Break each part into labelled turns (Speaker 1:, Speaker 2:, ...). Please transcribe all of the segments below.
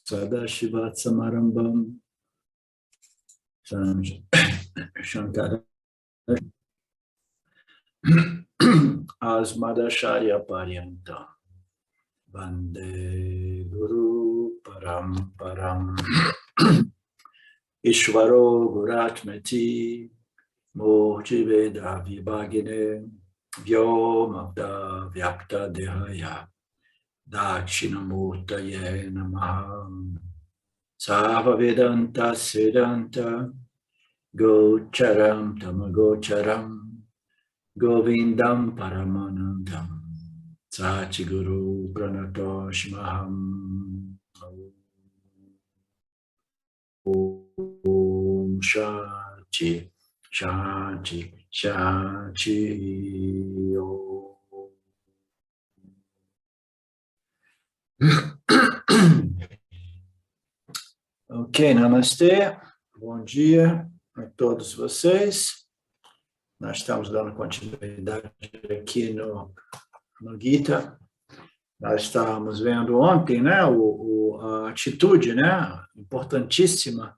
Speaker 1: Sadashivatsamarambam Shankara Asmadacharya Paryantam Vande Guru Paramparam Ishvaro Guratmati Murti Veda Vibhagine Vyomavda Vyakta Dehaya Dakshinamurtaye Namaha Sava Vedanta Siddhanta Gocharam Tamagocharam Govindam Paramanandam Satguru Pranatoshmaham Om Shanti Shanti Shanti Om. Ok, namastê, bom dia a todos vocês. Nós estamos dando continuidade aqui no Gita. Nós estávamos vendo ontem, né, a atitude, né, importantíssima,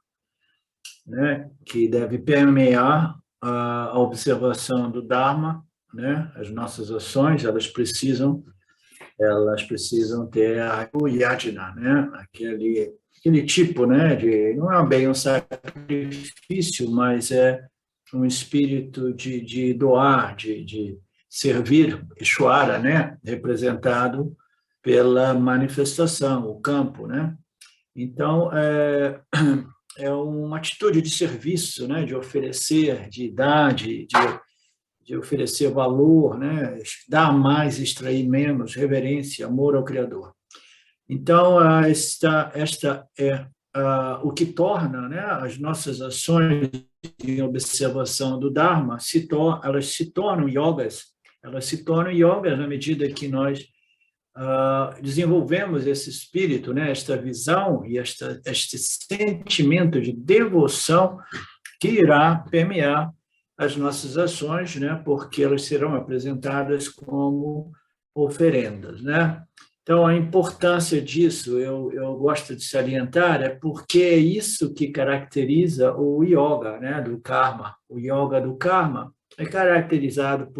Speaker 1: né, que deve permear a observação do Dharma, né, as nossas ações, elas precisam ter o yajna, né, aquele tipo, né, não é bem um sacrifício, mas é um espírito de doar, de servir, Ishvara, né, representado pela manifestação, o campo, né. Então, é uma atitude de serviço, né, de oferecer, de dar, de oferecer valor, né, dar mais, extrair menos, reverência, amor ao Criador. Então, esta é o que torna, né, as nossas ações de observação do Dharma, elas se tornam yogas na medida que nós desenvolvemos esse espírito, né, esta visão e este sentimento de devoção que irá permear as nossas ações, né, porque elas serão apresentadas como oferendas, né? Então, a importância disso, eu gosto de salientar, é porque é isso que caracteriza o yoga, né, do karma. O yoga do karma é caracterizado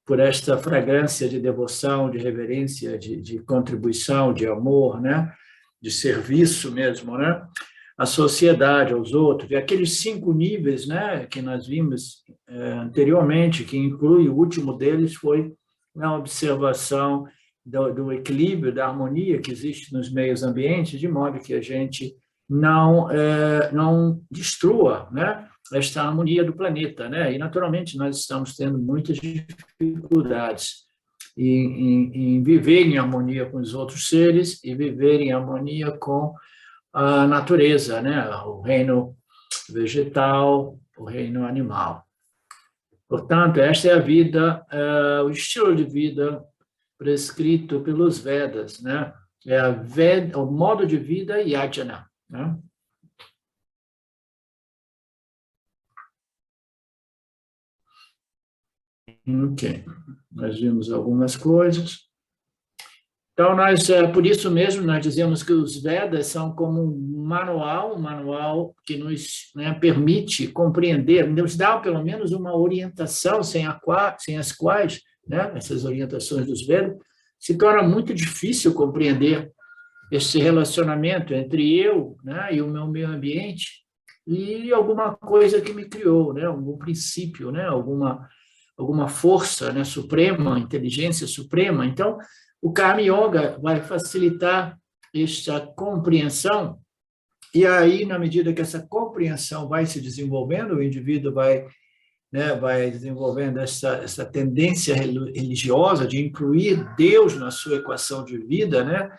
Speaker 1: por esta fragrância de devoção, de reverência, de contribuição, de amor, né, de serviço mesmo, né, à sociedade, aos outros. E aqueles 5 níveis, né, que nós vimos anteriormente, que inclui o último deles, foi a observação do equilíbrio, da harmonia que existe nos meios ambientes, de modo que a gente não destrua, né, esta harmonia do planeta, né? E, naturalmente, nós estamos tendo muitas dificuldades em viver em harmonia com os outros seres e viver em harmonia com a natureza, né? O reino vegetal, o reino animal. Portanto, esta é a vida, o estilo de vida prescrito pelos Vedas, né? É o modo de vida yajna, né? Ok, nós vimos algumas coisas. Então, por isso mesmo, nós dizemos que os Vedas são como um manual que nos, né, permite compreender, nos dá pelo menos uma orientação sem as quais, né, essas orientações dos Vedas, se torna muito difícil compreender esse relacionamento entre eu, né, e o meu meio ambiente e alguma coisa que me criou, né, algum princípio, né, alguma força, né, suprema, inteligência suprema. Então, o Karma Yoga vai facilitar esta compreensão, e aí, na medida que essa compreensão vai se desenvolvendo, o indivíduo vai desenvolvendo essa tendência religiosa de incluir Deus na sua equação de vida, né?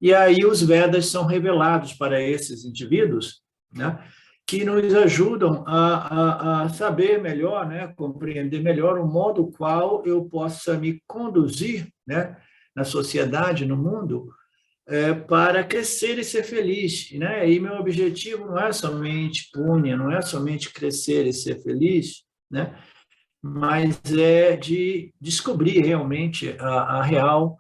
Speaker 1: E aí os Vedas são revelados para esses indivíduos, né, que nos ajudam a saber melhor, né, compreender melhor o modo qual eu possa me conduzir, né, na sociedade, no mundo, para crescer e ser feliz, né? E meu objetivo não é somente punha, não é somente crescer e ser feliz, né? Mas é de descobrir realmente a real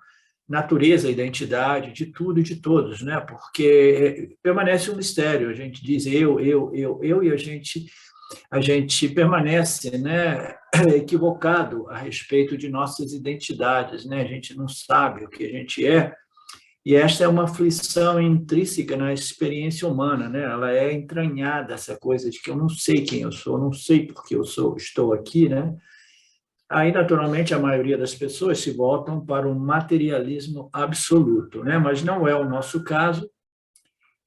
Speaker 1: natureza, identidade de tudo e de todos, né? Porque permanece um mistério. A gente diz eu, e a gente permanece, né, equivocado a respeito de nossas identidades, né? A gente não sabe o que a gente é, e esta é uma aflição intrínseca na experiência humana, né? Ela é entranhada, essa coisa de que eu não sei quem eu sou, não sei por que eu estou aqui, né? Aí, naturalmente, a maioria das pessoas se voltam para o materialismo absoluto, né? Mas não é o nosso caso.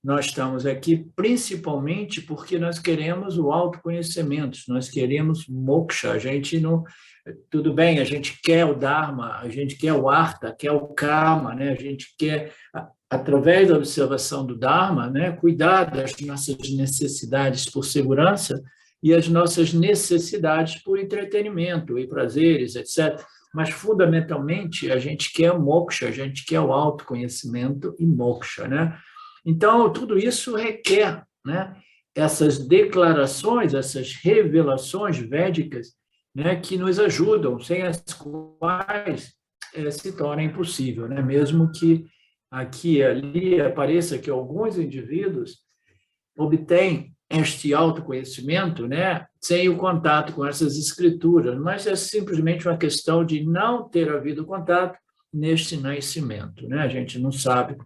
Speaker 1: Nós estamos aqui principalmente porque nós queremos o autoconhecimento, nós queremos moksha. A gente não, tudo bem, a gente quer o dharma, a gente quer o artha, quer o karma, né? A gente quer, através da observação do dharma, né, cuidar das nossas necessidades por segurança e as nossas necessidades por entretenimento e prazeres, etc. Mas, fundamentalmente, a gente quer moksha, a gente quer o autoconhecimento e moksha, né? Então, tudo isso requer, né, essas declarações, essas revelações védicas, né, que nos ajudam, sem as quais se torna impossível, né? Mesmo que aqui e ali apareça que alguns indivíduos obtêm este autoconhecimento, né, sem o contato com essas escrituras, mas é simplesmente uma questão de não ter havido contato neste nascimento, né? A gente não sabe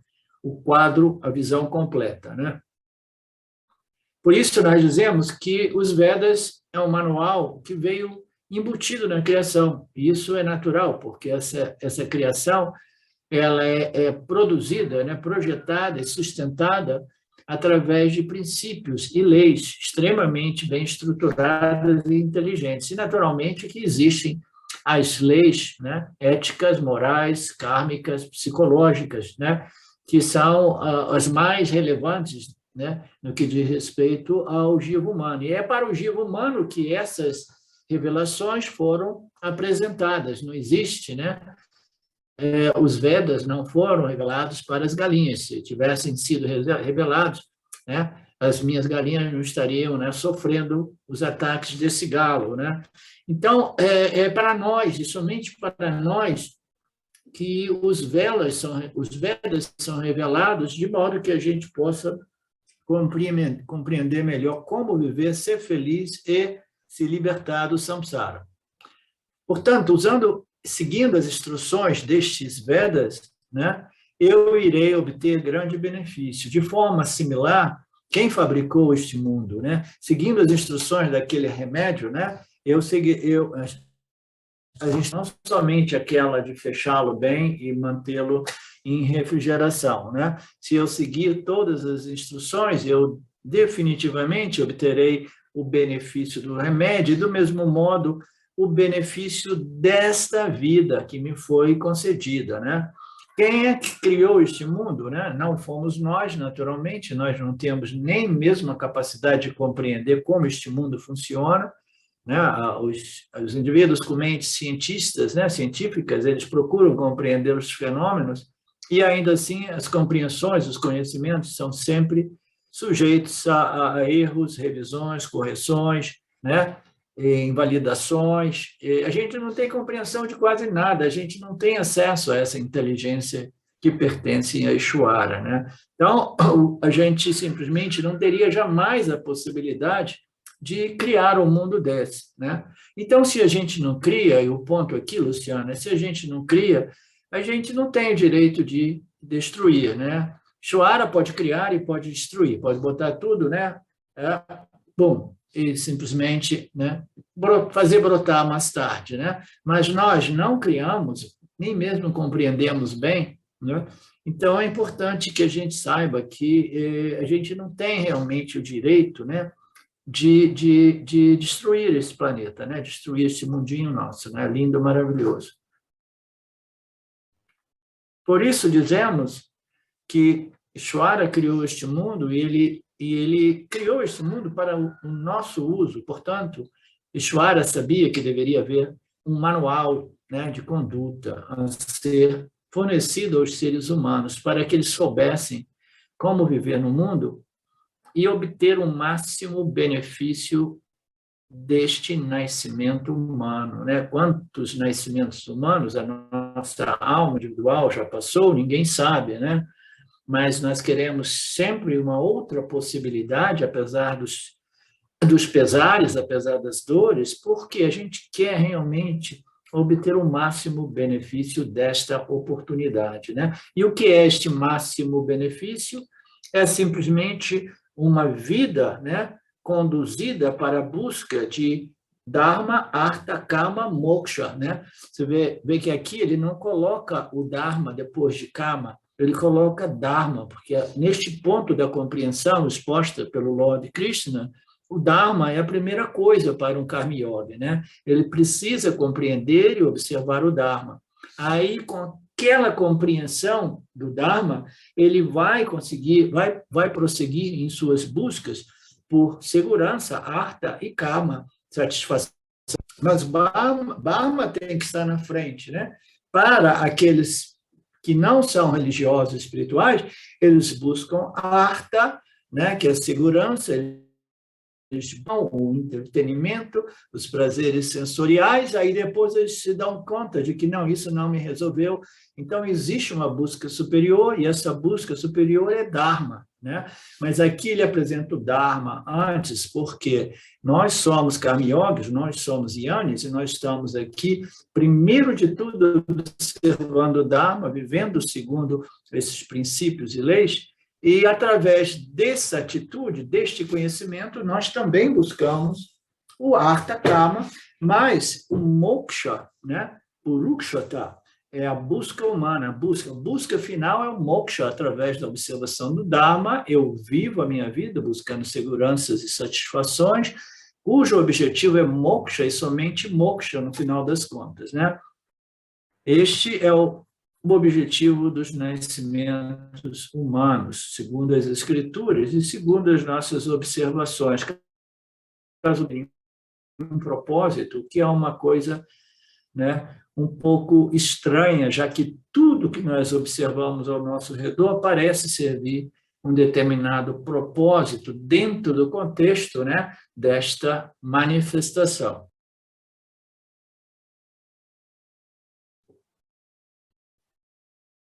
Speaker 1: o quadro, a visão completa, né? Por isso nós dizemos que os Vedas é um manual que veio embutido na criação. E isso é natural, porque essa criação ela é produzida, né, projetada e sustentada através de princípios e leis extremamente bem estruturadas e inteligentes. E, naturalmente, que existem as leis, né, éticas, morais, kármicas, psicológicas, né, que são as mais relevantes, né, no que diz respeito ao jiva humano. E é para o jiva humano que essas revelações foram apresentadas. Não existe, né? Os Vedas não foram revelados para as galinhas. Se tivessem sido revelados, né, as minhas galinhas não estariam, né, sofrendo os ataques desse galo, né? Então, é para nós, e somente para nós, que os Vedas são revelados de modo que a gente possa compreender melhor como viver, ser feliz e se libertar do samsara. Portanto, seguindo as instruções destes Vedas, né, eu irei obter grande benefício. De forma similar, quem fabricou este mundo, né, seguindo as instruções daquele remédio, né, a gente não somente aquela de fechá-lo bem e mantê-lo em refrigeração, né? Se eu seguir todas as instruções, eu definitivamente obterei o benefício do remédio e, do mesmo modo, o benefício desta vida que me foi concedida, né? Quem é que criou este mundo, né? Não fomos nós, naturalmente, nós não temos nem mesmo a capacidade de compreender como este mundo funciona, né? Os indivíduos com mentes cientistas, né, científicas, eles procuram compreender os fenômenos e, ainda assim, as compreensões, os conhecimentos são sempre sujeitos a erros, revisões, correções, né, invalidações. A gente não tem compreensão de quase nada, a gente não tem acesso a essa inteligência que pertence a Ishvara, né? Então, a gente simplesmente não teria jamais a possibilidade de criar um mundo desse, né? Então, se a gente não cria, e o ponto aqui, Luciana, se a gente não cria, a gente não tem o direito de destruir, né? Ishvara pode criar e pode destruir, pode botar tudo, né? Bom, e simplesmente, né, fazer brotar mais tarde, né? Mas nós não criamos, nem mesmo compreendemos bem, né? Então, é importante que a gente saiba que a gente não tem realmente o direito, né, de destruir esse planeta, né? Destruir esse mundinho nosso, né? Lindo, maravilhoso. Por isso dizemos que Ishvara criou este mundo e ele criou este mundo para o nosso uso. Portanto, Ishvara sabia que deveria haver um manual, né, de conduta a ser fornecido aos seres humanos para que eles soubessem como viver no mundo e obter o máximo benefício deste nascimento humano, né? Quantos nascimentos humanos a nossa alma individual já passou, ninguém sabe, né? Mas nós queremos sempre uma outra possibilidade, apesar dos pesares, apesar das dores, porque a gente quer realmente obter o máximo benefício desta oportunidade, né? E o que é este máximo benefício? É simplesmente uma vida, né, conduzida para a busca de Dharma, Artha, Kama, Moksha, né? Você vê que aqui ele não coloca o Dharma depois de Kama, ele coloca Dharma, porque neste ponto da compreensão exposta pelo Lord Krishna, o Dharma é a primeira coisa para um Karma Yogi, né? Ele precisa compreender e observar o Dharma. Aí, com aquela compreensão do Dharma, ele vai conseguir, vai prosseguir em suas buscas por segurança, artha e kama, satisfação. Mas Dharma tem que estar na frente, né? Para aqueles que não são religiosos espirituais, eles buscam a artha, né? Que é a segurança, o entretenimento, os prazeres sensoriais, aí depois eles se dão conta de que não, isso não me resolveu. Então, existe uma busca superior, e essa busca superior é Dharma, né? Mas aqui ele apresenta o Dharma antes, porque nós somos Karma Yogis, nós somos Yanis, e nós estamos aqui, primeiro de tudo, observando o Dharma, vivendo segundo esses princípios e leis. E, através dessa atitude, deste conhecimento, nós também buscamos o Artha Kama, mas o Moksha, né? O Rukshata, é a busca humana, a busca final é o Moksha, através da observação do Dharma. Eu vivo a minha vida buscando seguranças e satisfações, cujo objetivo é Moksha e somente Moksha, no final das contas, né? Este é o objetivo dos nascimentos humanos, segundo as Escrituras e segundo as nossas observações. Caso um propósito, que é uma coisa, né, um pouco estranha, já que tudo que nós observamos ao nosso redor parece servir um determinado propósito dentro do contexto, né, desta manifestação.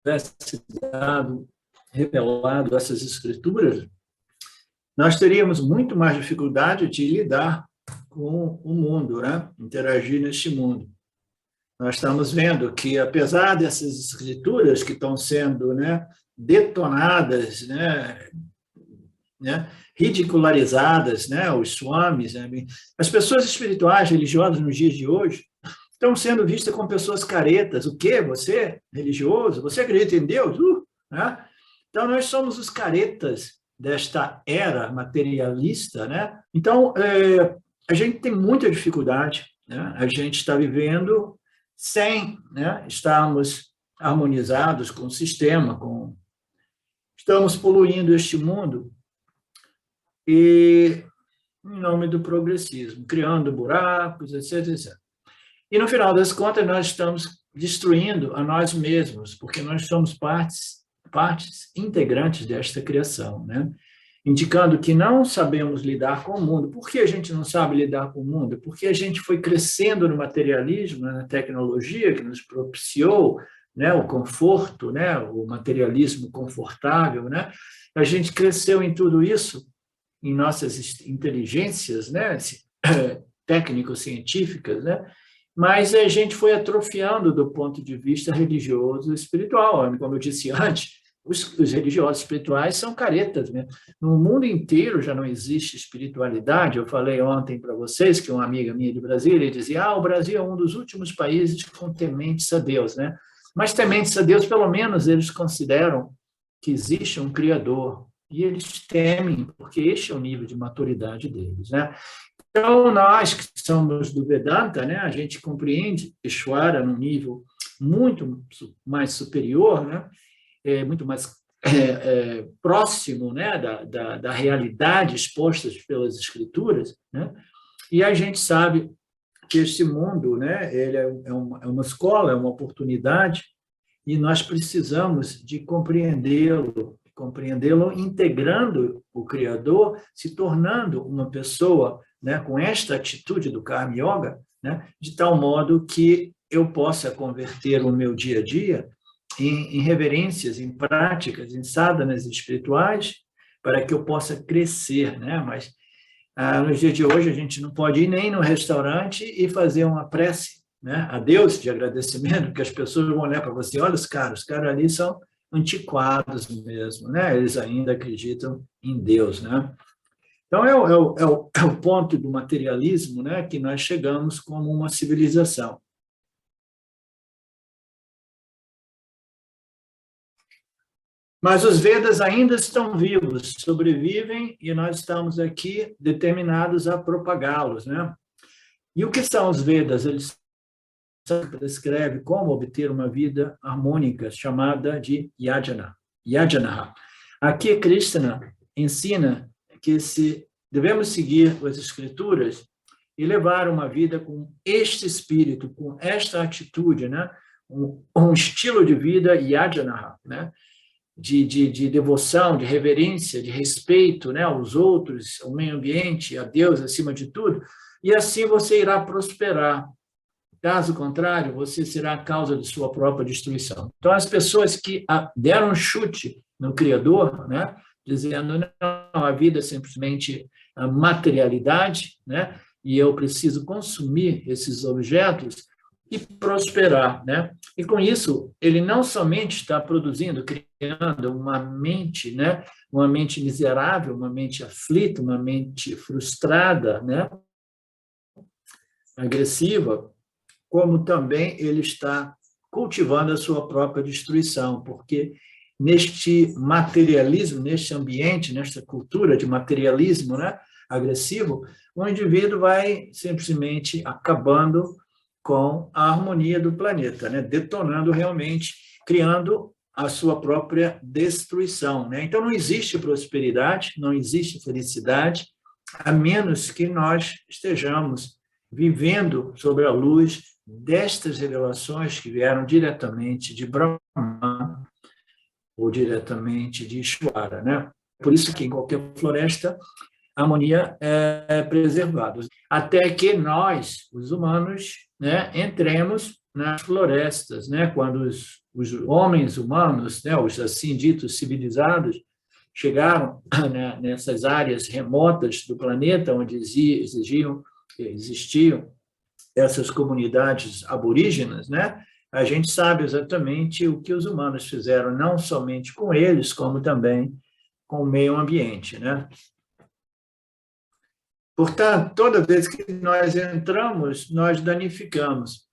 Speaker 1: Tivesse revelado essas escrituras, nós teríamos muito mais dificuldade de lidar com o mundo, né? Interagir neste mundo. Nós estamos vendo que, apesar dessas escrituras que estão sendo, né, detonadas, né, ridicularizadas, né, os swamis, né, as pessoas espirituais, religiosas nos dias de hoje, estão sendo vistas como pessoas caretas. O quê? Você, religioso? Você acredita em Deus? Né? Então, nós somos os caretas desta era materialista, né? Então, a gente tem muita dificuldade, né? A gente está vivendo sem, né, estarmos harmonizados com o sistema, estamos poluindo este mundo e em nome do progressismo, criando buracos, etc, etc. E, no final das contas, nós estamos destruindo a nós mesmos, porque nós somos partes integrantes desta criação, né? Indicando que não sabemos lidar com o mundo. Por que a gente não sabe lidar com o mundo? Porque a gente foi crescendo no materialismo, na tecnologia que nos propiciou, né, o conforto, né, o materialismo confortável, né? A gente cresceu em tudo isso, em nossas inteligências, né, técnico-científicas, né? Mas a gente foi atrofiando do ponto de vista religioso e espiritual. Como eu disse antes, os religiosos espirituais são caretas mesmo. No mundo inteiro já não existe espiritualidade. Eu falei ontem para vocês que uma amiga minha de Brasília dizia: o Brasil é um dos últimos países com tementes a Deus, né? Mas tementes a Deus, pelo menos, eles consideram que existe um Criador. E eles temem, porque este é o nível de maturidade deles, né? Então, nós que somos do Vedanta, né, a gente compreende Ishvara num nível muito mais superior, né, muito mais próximo, né, da realidade exposta pelas Escrituras, né, e a gente sabe que este mundo, né, ele é uma escola, é uma oportunidade, e nós precisamos de compreendê-lo integrando o Criador, se tornando uma pessoa, né, com esta atitude do Karma Yoga, né, de tal modo que eu possa converter o meu dia a dia em reverências, em práticas, em sadhanas espirituais, para que eu possa crescer, né? Mas nos dias de hoje a gente não pode ir nem no restaurante e fazer uma prece, né, a Deus de agradecimento, porque as pessoas vão olhar para você, olha os caras ali são antiquados mesmo, né? Eles ainda acreditam em Deus, né? Então, é o ponto do materialismo, né, que nós chegamos como uma civilização. Mas os Vedas ainda estão vivos, sobrevivem, e nós estamos aqui determinados a propagá-los, né? E o que são os Vedas? Eles descrevem como obter uma vida harmônica, chamada de yajana. Aqui, Krishna ensina que devemos seguir as escrituras e levar uma vida com este espírito, com esta atitude, né? Um estilo de vida yajana, né? De devoção, de reverência, de respeito, né, aos outros, ao meio ambiente, a Deus acima de tudo, e assim você irá prosperar. Caso contrário, você será a causa de sua própria destruição. Então, as pessoas que deram um chute no Criador, né, dizendo, não, a vida é simplesmente a materialidade, né, e eu preciso consumir esses objetos e prosperar, né? E com isso, ele não somente está produzindo, criando uma mente, né, uma mente miserável, uma mente aflita, uma mente frustrada, né, agressiva, como também ele está cultivando a sua própria destruição, porque neste materialismo, neste ambiente, nesta cultura de materialismo, né, agressivo, o indivíduo vai simplesmente acabando com a harmonia do planeta, né, detonando realmente, criando a sua própria destruição, né? Então não existe prosperidade, não existe felicidade, a menos que nós estejamos vivendo sob a luz destas revelações que vieram diretamente de Brahma ou diretamente de Ishvara, né? Por isso que em qualquer floresta a harmonia é preservada, até que nós, os humanos, né, entremos nas florestas, né? Quando os homens humanos, né, os assim ditos civilizados, chegaram, né, nessas áreas remotas do planeta onde existiam essas comunidades aborígenas, né? A gente sabe exatamente o que os humanos fizeram, não somente com eles, como também com o meio ambiente, né? Portanto, toda vez que nós entramos, nós danificamos.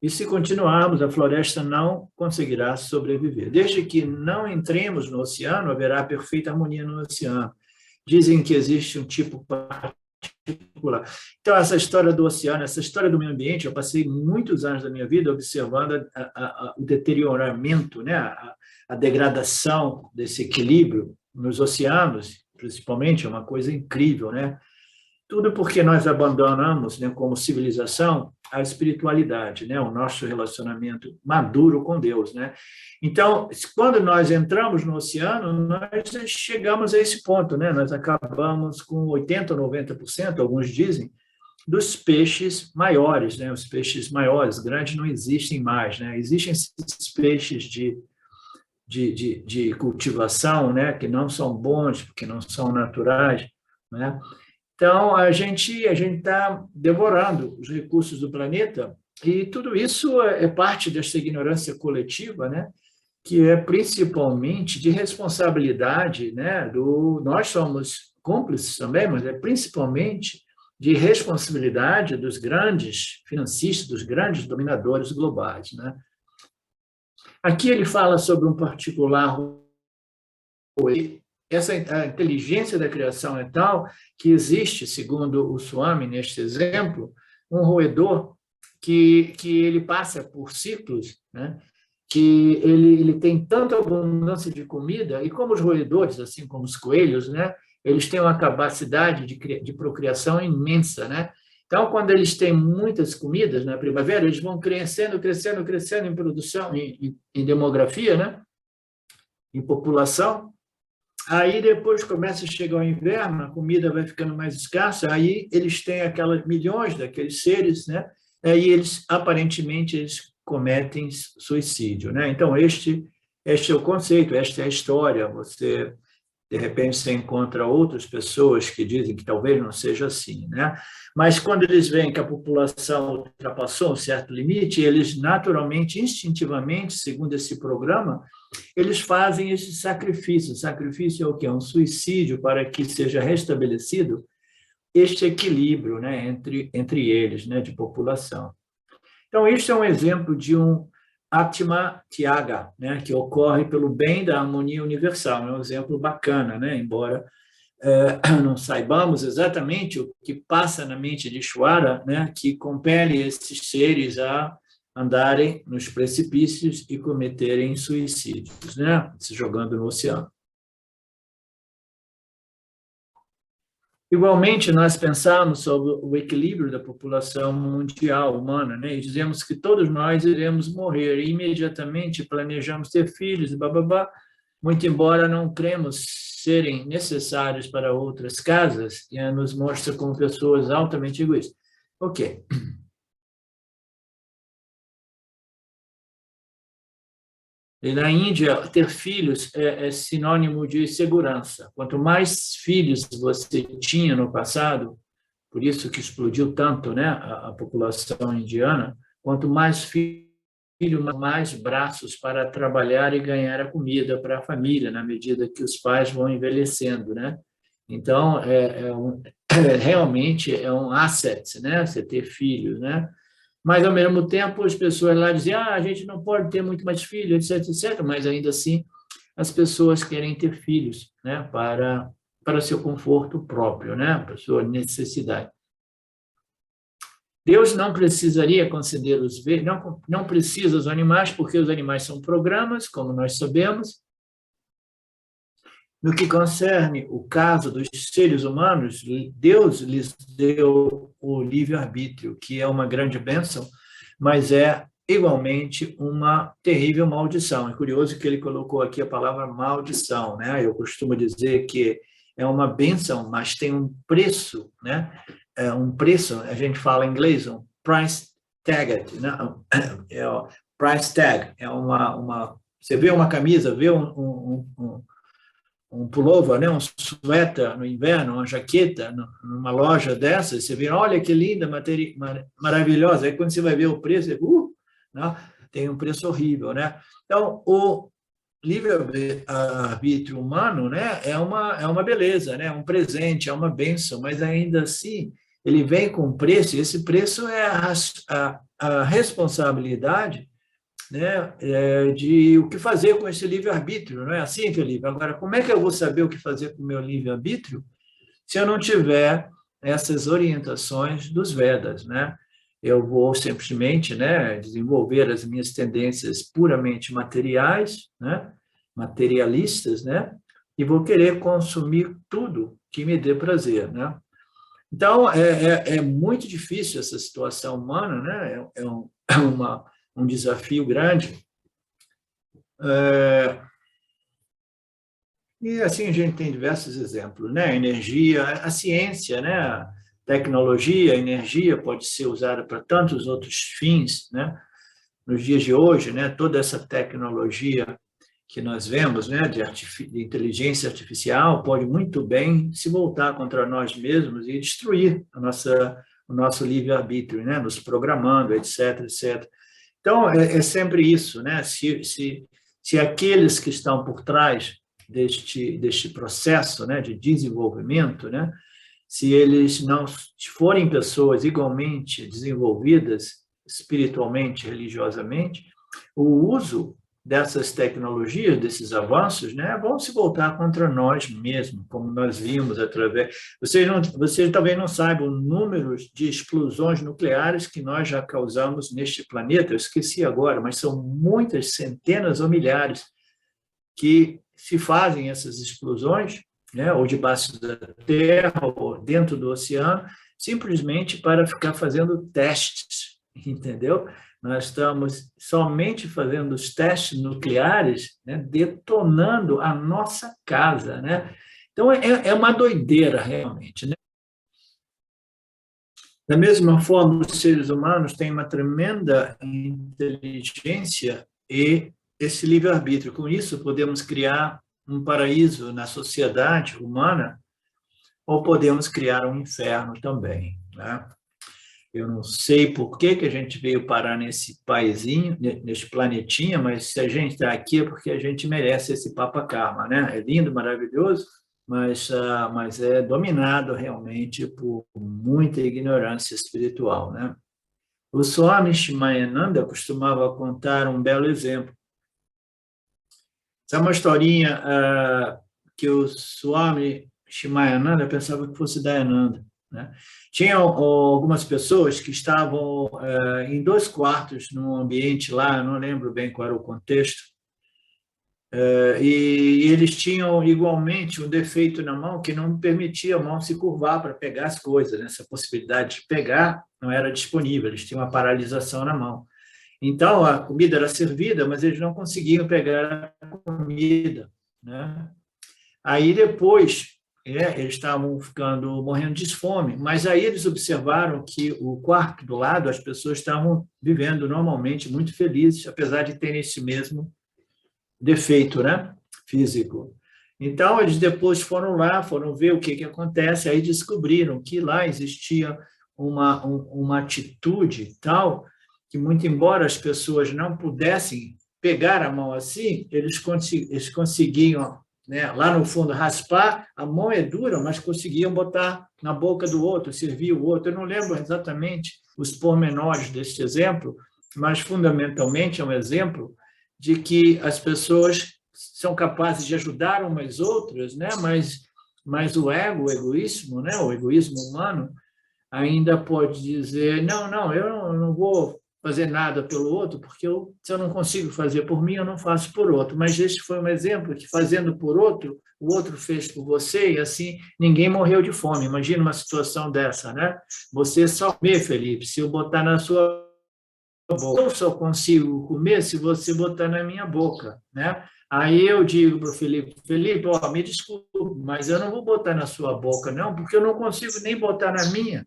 Speaker 1: E se continuarmos, a floresta não conseguirá sobreviver. Desde que não entremos no oceano, haverá perfeita harmonia no oceano. Dizem que existe um tipo particular. Então, essa história do oceano, essa história do meio ambiente, eu passei muitos anos da minha vida observando o deterioramento, né? A degradação desse equilíbrio nos oceanos, principalmente, é uma coisa incrível, né? Tudo porque nós abandonamos, né, como civilização, a espiritualidade, né, o nosso relacionamento maduro com Deus, né? Então, quando nós entramos no oceano, nós chegamos a esse ponto, né? Nós acabamos com 80% ou 90%, alguns dizem, dos peixes maiores, né? Os peixes maiores, grandes, não existem mais, né? Existem esses peixes de cultivação, né, que não são bons, porque não são naturais, né? Então, a gente está devorando os recursos do planeta e tudo isso é parte dessa ignorância coletiva, né? Que é principalmente de responsabilidade, né? Nós somos cúmplices também, mas é principalmente de responsabilidade dos grandes financistas, dos grandes dominadores globais, né? Aqui ele fala sobre um particular. A inteligência da criação é tal que existe, segundo o Swami, neste exemplo, um roedor que ele passa por ciclos, né? Que ele tem tanta abundância de comida, e como os roedores, assim como os coelhos, né? Eles têm uma capacidade de procriação imensa, né? Então, quando eles têm muitas comidas na primavera, eles vão crescendo em produção, em demografia, né? Em população. Aí depois começa a chegar o inverno, a comida vai ficando mais escassa, aí eles têm aquelas milhões daqueles seres, né, e eles, aparentemente, eles cometem suicídio, né? Então, este é o conceito, esta é a história. Você, de repente, você encontra outras pessoas que dizem que talvez não seja assim, né? Mas quando eles veem que a população ultrapassou um certo limite, eles naturalmente, instintivamente, segundo esse programa, eles fazem esse sacrifício. O sacrifício é o quê? Um suicídio para que seja restabelecido este equilíbrio, né, entre eles, né, de população. Então, este é um exemplo de um Atma Tyaga, né, que ocorre pelo bem da harmonia universal. É um exemplo bacana, né, embora não saibamos exatamente o que passa na mente de Ishvara, né, que compele esses seres a andarem nos precipícios e cometerem suicídios, né, se jogando no oceano. Igualmente, nós pensamos sobre o equilíbrio da população mundial humana, né? E dizemos que todos nós iremos morrer e imediatamente planejamos ter filhos, bababá, muito embora não cremos serem necessários para outras casas, e nos mostra como pessoas altamente egoístas. Ok. E na Índia, ter filhos é sinônimo de segurança. Quanto mais filhos você tinha no passado, por isso que explodiu tanto, né, a população indiana, quanto mais filhos, mais braços para trabalhar e ganhar a comida para a família, na medida que os pais vão envelhecendo, né? Então, realmente é um asset, né, você ter filhos, né? Mas, ao mesmo tempo, as pessoas lá dizem, a gente não pode ter muito mais filhos, etc, etc, mas ainda assim as pessoas querem ter filhos, né, para seu conforto próprio, né, para sua necessidade. Deus não precisaria conceder não precisa os animais, porque os animais são programas, como nós sabemos. No que concerne o caso dos seres humanos, Deus lhes deu o livre-arbítrio, que é uma grande bênção, mas é igualmente uma terrível maldição. É curioso que ele colocou aqui a palavra maldição, né? Eu costumo dizer que é uma bênção, mas tem um preço, né? É um preço, a gente fala em inglês, um price tag, né? É o price tag, é você vê uma camisa, vê um pullover, né? Um suéter no inverno, uma jaqueta numa loja dessas, você vê, olha que linda, maravilhosa. Aí quando você vai ver o preço, né? Tem um preço horrível, né? Então, o livre-arbítrio humano, né? É uma beleza, né? É um presente, é uma bênção, mas ainda assim ele vem com preço, e esse preço é a responsabilidade, né, de o que fazer com esse livre-arbítrio, não é assim, Felipe? Agora, como é que eu vou saber o que fazer com o meu livre-arbítrio se eu não tiver essas orientações dos Vedas, né? Eu vou simplesmente, né, desenvolver as minhas tendências puramente materiais, né, materialistas, né, e vou querer consumir tudo que me dê prazer, né? Então, é muito difícil essa situação humana, né? Um desafio grande. E assim a gente tem diversos exemplos, né? A energia, a ciência, né? A tecnologia, a energia pode ser usada para tantos outros fins, né? Nos dias de hoje, né? Toda essa tecnologia que nós vemos, né? De inteligência artificial pode muito bem se voltar contra nós mesmos e destruir o nosso livre-arbítrio, né? Nos programando, etc, etc. Então, é sempre isso, né? Se aqueles que estão por trás deste processo, né, de desenvolvimento, né, se eles não forem pessoas igualmente desenvolvidas espiritualmente, religiosamente, o uso dessas tecnologias, desses avanços, né, vão se voltar contra nós mesmos, como nós vimos através... Vocês talvez não saibam o número de explosões nucleares que nós já causamos neste planeta, eu esqueci agora, mas são muitas centenas ou milhares que se fazem essas explosões, né, ou debaixo da terra, ou dentro do oceano, simplesmente para ficar fazendo testes, entendeu? Nós estamos somente fazendo os testes nucleares, né, detonando a nossa casa, né? Então, é uma doideira, realmente, né? Da mesma forma, os seres humanos têm uma tremenda inteligência e esse livre-arbítrio. Com isso, podemos criar um paraíso na sociedade humana ou podemos criar um inferno também, né? Eu não sei por que a gente veio parar nesse paizinho, nesse planetinha, mas se a gente está aqui é porque a gente merece esse Papa Karma, né? É lindo, maravilhoso, mas é dominado realmente por muita ignorância espiritual, né? O Swami Shimayananda costumava contar um belo exemplo. Essa é uma historinha que o Swami Shimayananda pensava que fosse Dayananda, né? Tinha algumas pessoas que estavam em 2 quartos num ambiente lá, não lembro bem qual era o contexto, e eles tinham igualmente um defeito na mão que não permitia a mão se curvar para pegar as coisas, né? Essa possibilidade de pegar não era disponível, eles tinham uma paralisação na mão. Então, a comida era servida, mas eles não conseguiam pegar a comida, né? Aí, depois, eles estavam morrendo de fome, mas aí eles observaram que o quarto do lado, as pessoas estavam vivendo normalmente, muito felizes, apesar de terem esse mesmo defeito, né, físico. Então, eles depois foram lá, foram ver o que acontece, aí descobriram que lá existia uma atitude tal que, muito embora as pessoas não pudessem pegar a mão assim, eles conseguiam, né, lá no fundo, raspar, a mão é dura, mas conseguiam botar na boca do outro, servir o outro. Eu não lembro exatamente os pormenores deste exemplo, mas, fundamentalmente, é um exemplo de que as pessoas são capazes de ajudar umas outras, né? Mas o ego, o egoísmo, né? O egoísmo humano, ainda pode dizer, não, eu não vou fazer nada pelo outro, porque se eu não consigo fazer por mim, eu não faço por outro. Mas este foi um exemplo que, fazendo por outro, o outro fez por você, e assim ninguém morreu de fome. Imagina uma situação dessa, né? Você só comer, Felipe, se eu botar na sua boca. Eu só consigo comer se você botar na minha boca, né? Aí eu digo para o Felipe, me desculpe, mas eu não vou botar na sua boca, não, porque eu não consigo nem botar na minha.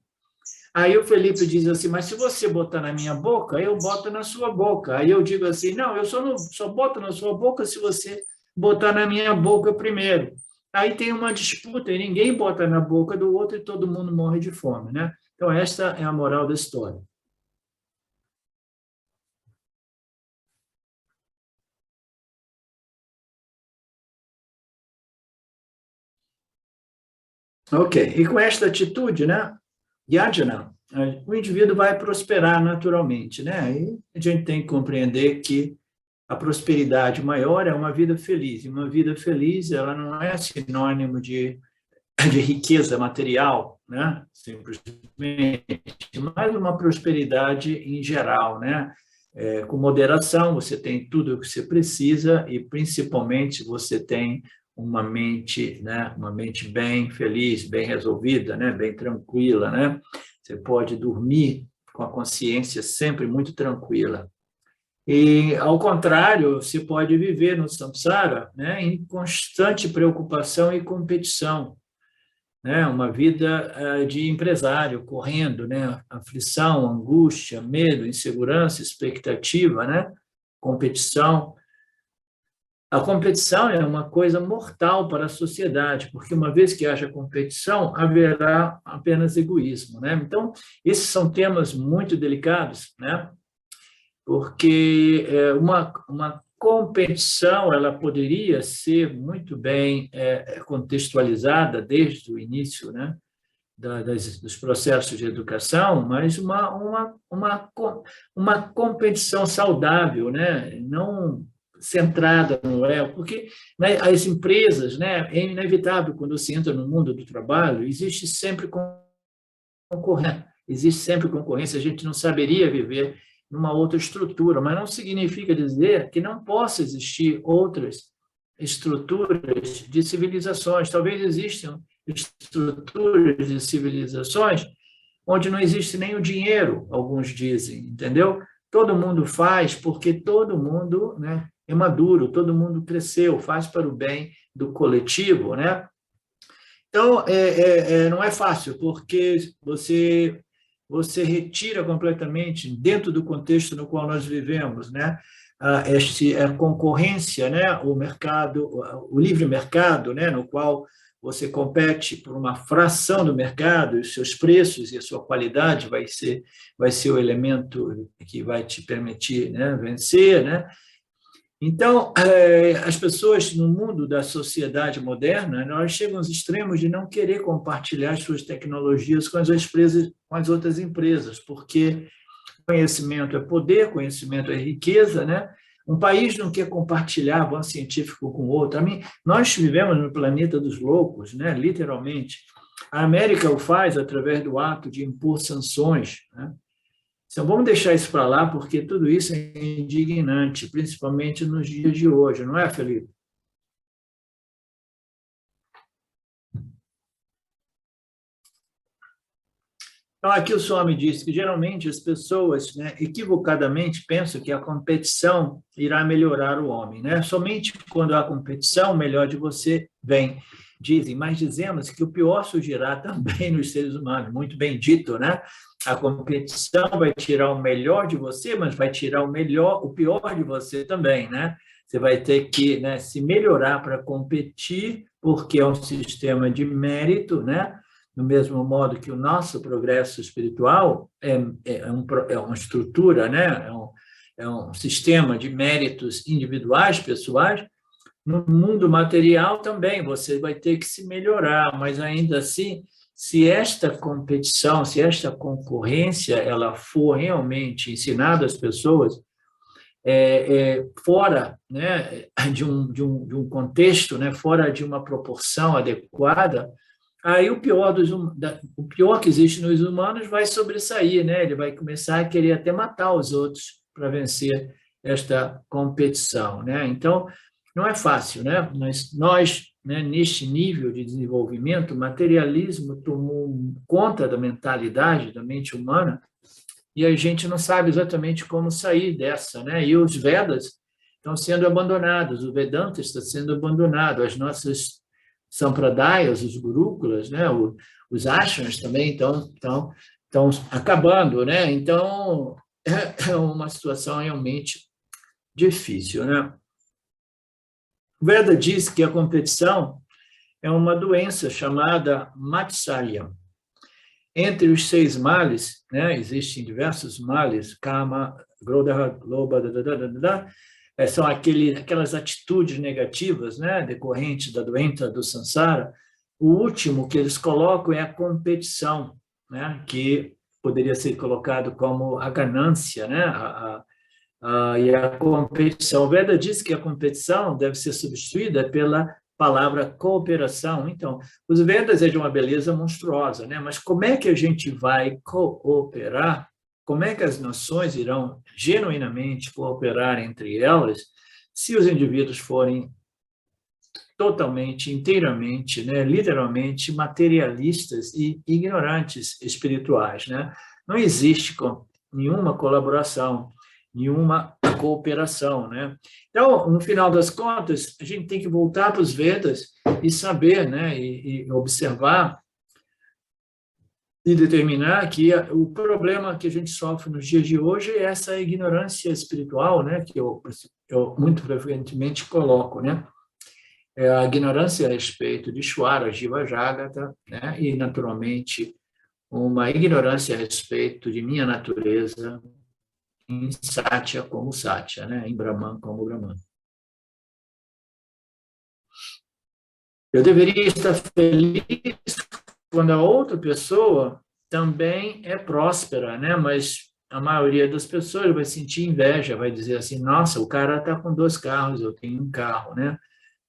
Speaker 1: Aí o Felipe diz assim, mas se você botar na minha boca, eu boto na sua boca. Aí eu digo assim, não, eu só boto na sua boca se você botar na minha boca primeiro. Aí tem uma disputa e ninguém bota na boca do outro e todo mundo morre de fome, né? Então, esta é a moral da história. Ok, e com esta atitude, né, yajna, o indivíduo vai prosperar naturalmente, né? E a gente tem que compreender que a prosperidade maior é uma vida feliz, e uma vida feliz, ela não é sinônimo de riqueza material, né? Simplesmente, mas uma prosperidade em geral, né? Com moderação, você tem tudo o que você precisa e, principalmente, você tem uma mente, né? Uma mente bem feliz, bem resolvida, né? Bem tranquila, né? Você pode dormir com a consciência sempre muito tranquila. E, ao contrário, você pode viver no samsara, né? Em constante preocupação e competição, né? Uma vida de empresário, correndo, né? Aflição, angústia, medo, insegurança, expectativa, né? Competição. A competição é uma coisa mortal para a sociedade, porque uma vez que haja competição, haverá apenas egoísmo, né? Então, esses são temas muito delicados, né? Porque uma competição ela poderia ser muito bem contextualizada desde o início, né, dos processos de educação, mas uma competição saudável, né, não centrada no ego, porque, né, as empresas, né, é inevitável quando você entra no mundo do trabalho, existe sempre concorrência, a gente não saberia viver numa outra estrutura, mas não significa dizer que não possa existir outras estruturas de civilizações. Talvez existam estruturas de civilizações onde não existe nem o dinheiro, alguns dizem, entendeu? Todo mundo faz porque todo mundo, né, é maduro, todo mundo cresceu, faz para o bem do coletivo, né? Então, não é fácil, porque você você retira completamente, dentro do contexto no qual nós vivemos, né, a concorrência, né, o mercado, o livre mercado, né, no qual você compete por uma fração do mercado, e os seus preços e a sua qualidade vai ser o elemento que vai te permitir, né, vencer, né? Então, as pessoas no mundo da sociedade moderna, nós chegamos aos extremos de não querer compartilhar suas tecnologias com as empresas, com as outras empresas, porque conhecimento é poder, conhecimento é riqueza, né? Um país não quer compartilhar avanço científico com o outro. Nós vivemos no planeta dos loucos, né? Literalmente. A América o faz através do ato de impor sanções, né? Então, vamos deixar isso para lá, porque tudo isso é indignante, principalmente nos dias de hoje, não é, Felipe? Então, aqui o senhor me disse que, geralmente, as pessoas, né, equivocadamente pensam que a competição irá melhorar o homem, né? Somente quando há competição, o melhor de você vem, dizem, mas dizemos que o pior surgirá também nos seres humanos, muito bem dito, né? A competição vai tirar o melhor de você, mas vai tirar o pior de você também, né? Você vai ter que, né, se melhorar para competir, porque é um sistema de mérito, né? Do mesmo modo que o nosso progresso espiritual é uma estrutura, né? É um sistema de méritos individuais, pessoais. No mundo material também você vai ter que se melhorar, mas ainda assim, se esta competição, se esta concorrência, ela for realmente ensinada às pessoas fora, né, de um contexto, né, fora de uma proporção adequada, aí o pior que existe nos humanos vai sobressair, né? Ele vai começar a querer até matar os outros para vencer esta competição, né? Então, não é fácil, né? Nós, né, neste nível de desenvolvimento, o materialismo tomou conta da mentalidade, da mente humana, e a gente não sabe exatamente como sair dessa, né? E os Vedas estão sendo abandonados, o Vedanta está sendo abandonado, as nossas sampradayas, os gurukulas, né? Os ashrams também estão acabando, né? Então, é uma situação realmente difícil, né? O Veda diz que a competição é uma doença chamada Matsarya. Entre os 6 males, né, existem diversos males, Kama, Krodha, Lobha, são aquelas atitudes negativas, né, decorrentes da doença do Sansara. O último que eles colocam é a competição, né, que poderia ser colocado como a ganância, né, e a competição. O Veda diz que a competição deve ser substituída pela palavra cooperação. Então, os Vedas é de uma beleza monstruosa, né? Mas como é que a gente vai cooperar? Como é que as nações irão genuinamente cooperar entre elas se os indivíduos forem totalmente, inteiramente, né, literalmente materialistas e ignorantes espirituais, né? Não existe nenhuma colaboração, nenhuma cooperação, né? Então, no final das contas, a gente tem que voltar para os Vedas e saber, né, e observar e determinar que o problema que a gente sofre nos dias de hoje é essa ignorância espiritual, né, que eu muito frequentemente coloco, né? É a ignorância a respeito de Ishvara, Jiva Jagata, né? E, naturalmente, uma ignorância a respeito de minha natureza em Satya como Satya, né? Em Brahman como Brahman. Eu deveria estar feliz quando a outra pessoa também é próspera, né? Mas a maioria das pessoas vai sentir inveja, vai dizer assim, nossa, o cara está com 2 carros, eu tenho um carro, né?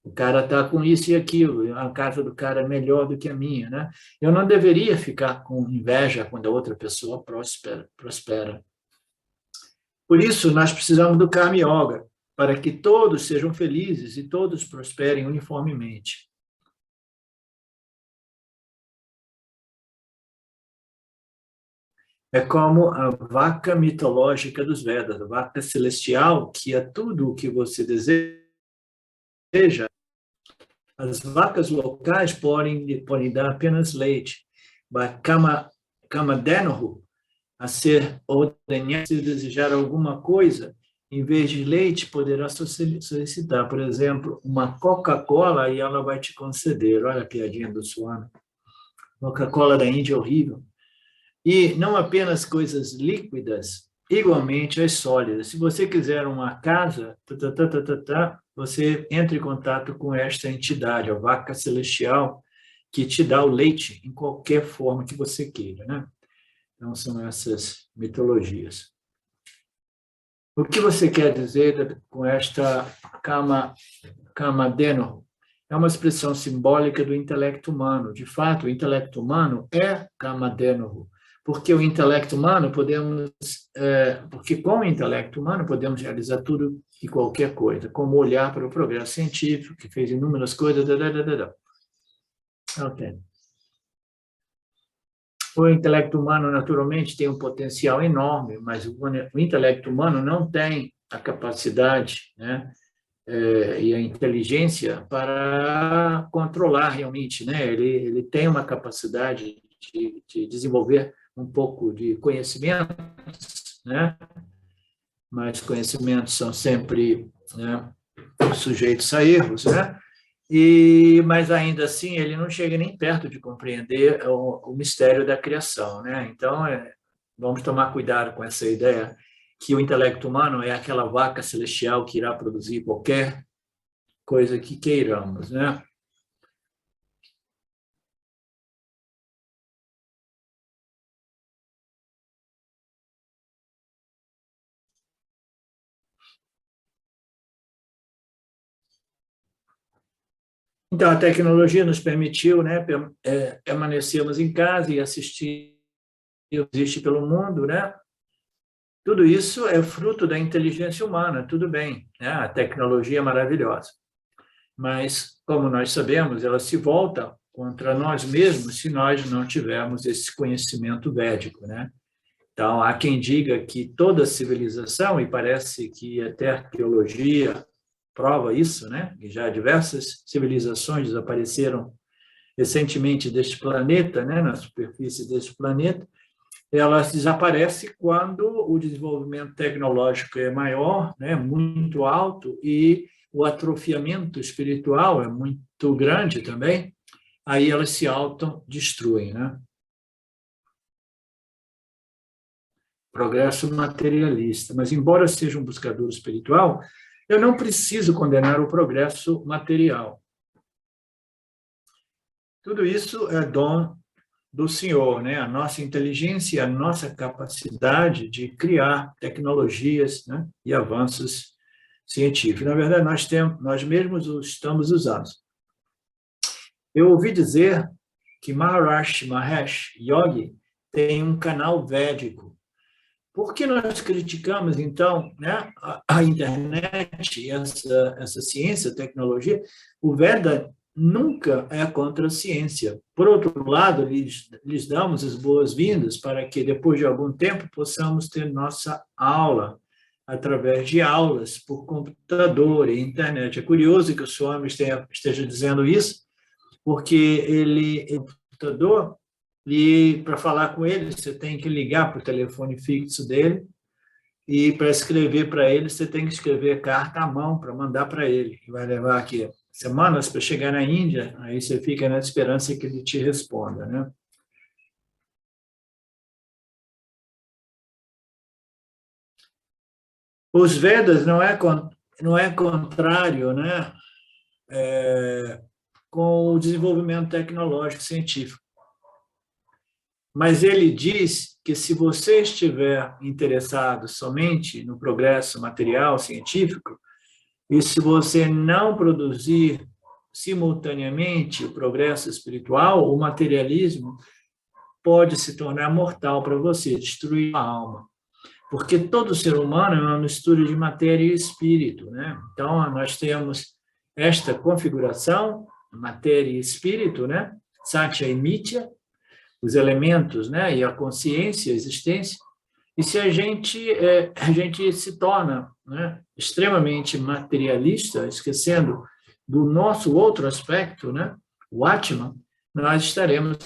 Speaker 1: O cara está com isso e aquilo, a casa do cara é melhor do que a minha, né? Eu não deveria ficar com inveja quando a outra pessoa prospera. Por isso, nós precisamos do Karma Yoga, para que todos sejam felizes e todos prosperem uniformemente. É como a vaca mitológica dos Vedas, a vaca celestial, que é tudo o que você deseja. As vacas locais podem dar apenas leite. Kama Denohu, a ser ordenhado, se desejar alguma coisa, em vez de leite, poderá solicitar, por exemplo, uma Coca-Cola e ela vai te conceder. Olha a piadinha do Swami. Coca-Cola da Índia é horrível. E não apenas coisas líquidas, igualmente as sólidas. Se você quiser uma casa, você entra em contato com esta entidade, a vaca celestial, que te dá o leite em qualquer forma que você queira, né? Então, são essas mitologias. O que você quer dizer com esta Kamadeno? É uma expressão simbólica do intelecto humano. De fato, o intelecto humano é Kamadeno, porque o intelecto humano porque com o intelecto humano podemos realizar tudo e qualquer coisa, como olhar para o progresso científico, que fez inúmeras coisas. Ok. O intelecto humano, naturalmente, tem um potencial enorme, mas o intelecto humano não tem a capacidade, né, e a inteligência para controlar realmente, né? Ele tem uma capacidade de desenvolver um pouco de conhecimentos, né? Mas conhecimentos são sempre, né, sujeitos a erros, né? Mas ainda assim ele não chega nem perto de compreender o mistério da criação, né? Então vamos tomar cuidado com essa ideia que o intelecto humano é aquela vaca celestial que irá produzir qualquer coisa que queiramos, né? Então, a tecnologia nos permitiu, né, permanecermos em casa e assistir o que existe pelo mundo, né? Tudo isso é fruto da inteligência humana, tudo bem, né? A tecnologia é maravilhosa. Mas, como nós sabemos, ela se volta contra nós mesmos se nós não tivermos esse conhecimento védico, né? Então, há quem diga que toda civilização, e parece que até a arqueologia prova isso, né? E já diversas civilizações desapareceram recentemente deste planeta, né? Na superfície deste planeta, elas desaparecem quando o desenvolvimento tecnológico é maior, né? Muito alto, e o atrofiamento espiritual é muito grande também, aí elas se autodestruem, né? Progresso materialista. Mas, embora seja um buscador espiritual, eu não preciso condenar o progresso material. Tudo isso é dom do Senhor, né? A nossa inteligência, a nossa capacidade de criar tecnologias, né, e avanços científicos. Na verdade, nós mesmos os estamos usando. Eu ouvi dizer que Maharishi Mahesh Yogi tem um canal védico. Por que nós criticamos, então, né, a internet e essa ciência, tecnologia? O Veda nunca é contra a ciência. Por outro lado, lhes damos as boas-vindas para que, depois de algum tempo, possamos ter nossa aula através de aulas por computador e internet. É curioso que o Swami esteja dizendo isso, porque ele é um computador e, para falar com ele, você tem que ligar para o telefone fixo dele, e para escrever para ele, você tem que escrever carta à mão para mandar para ele, que vai levar aqui semanas para chegar na Índia, aí você fica na esperança que ele te responda, né? Os Vedas não é contrário, né, com o desenvolvimento tecnológico científico. Mas ele diz que se você estiver interessado somente no progresso material científico, e se você não produzir simultaneamente o progresso espiritual, o materialismo pode se tornar mortal para você, destruir a alma. Porque todo ser humano é uma mistura de matéria e espírito, né? Então, nós temos esta configuração, matéria e espírito, né? Satya e Mitya, os elementos, né? E a consciência, a existência. E se a gente se torna, né, extremamente materialista, esquecendo do nosso outro aspecto, né, o Atman, nós estaremos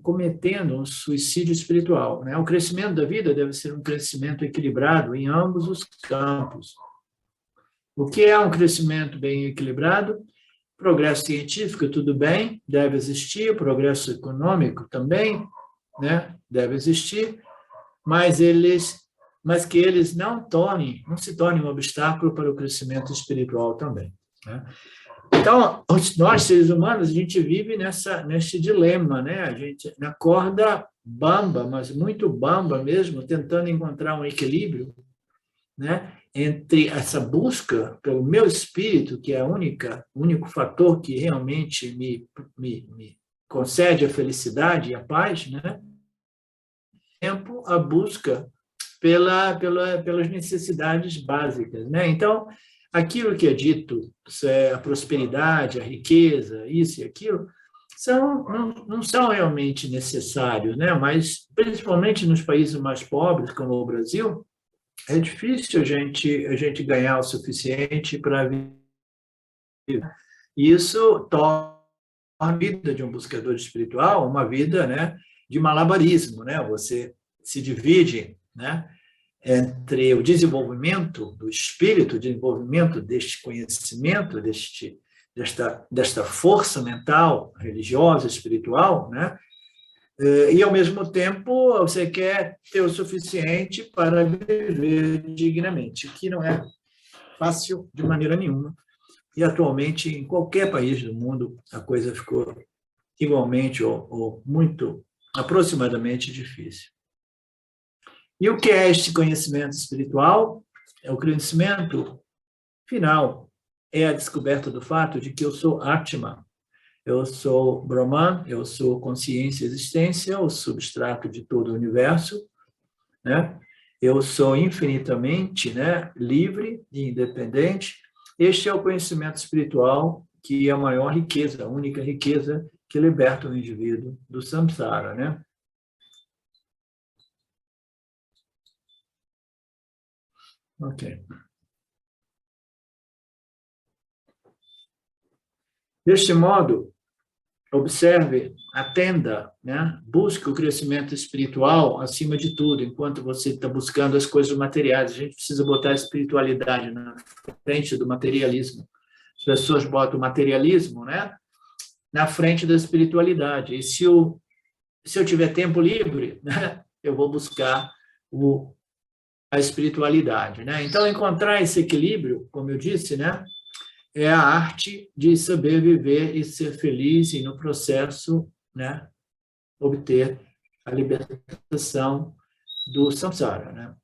Speaker 1: cometendo um suicídio espiritual, né? O crescimento da vida deve ser um crescimento equilibrado em ambos os campos. O que é um crescimento bem equilibrado? Progresso científico, tudo bem, deve existir, progresso econômico também, né? Deve existir, mas que eles não se tornem um obstáculo para o crescimento espiritual também, né? Então, nós, seres humanos, a gente vive nesse dilema, né? A gente, na corda bamba, mas muito bamba mesmo, tentando encontrar um equilíbrio, né? Entre essa busca pelo meu espírito, que é o único fator que realmente me concede a felicidade e a paz, né? Tempo, a busca pelas necessidades básicas, né? Então, aquilo que é dito, a prosperidade, a riqueza, isso e aquilo, não são realmente necessários, né? Mas, principalmente nos países mais pobres, como o Brasil, é difícil a gente ganhar o suficiente para viver. E isso torna a vida de um buscador espiritual uma vida, né, de malabarismo, né? Você se divide, né, entre o desenvolvimento do espírito, o desenvolvimento deste conhecimento, desta força mental, religiosa, espiritual, né? E, ao mesmo tempo, você quer ter o suficiente para viver dignamente, o que não é fácil de maneira nenhuma. E, atualmente, em qualquer país do mundo, a coisa ficou igualmente ou muito aproximadamente difícil. E o que é este conhecimento espiritual? É o conhecimento final, é a descoberta do fato de que eu sou Atma, eu sou Brahman, eu sou consciência e existência, o substrato de todo o universo, né? Eu sou infinitamente, né, livre e independente. Este é o conhecimento espiritual, que é a maior riqueza, a única riqueza que liberta o indivíduo do samsara, né? Ok. Deste modo, observe, atenda, né? Busque o crescimento espiritual acima de tudo, enquanto você está buscando as coisas materiais. A gente precisa botar a espiritualidade na frente do materialismo. As pessoas botam o materialismo, né, na frente da espiritualidade. E se eu tiver tempo livre, né, eu vou buscar a espiritualidade, né? Então, encontrar esse equilíbrio, como eu disse, né, é a arte de saber viver e ser feliz e, no processo, né, obter a libertação do samsara, né?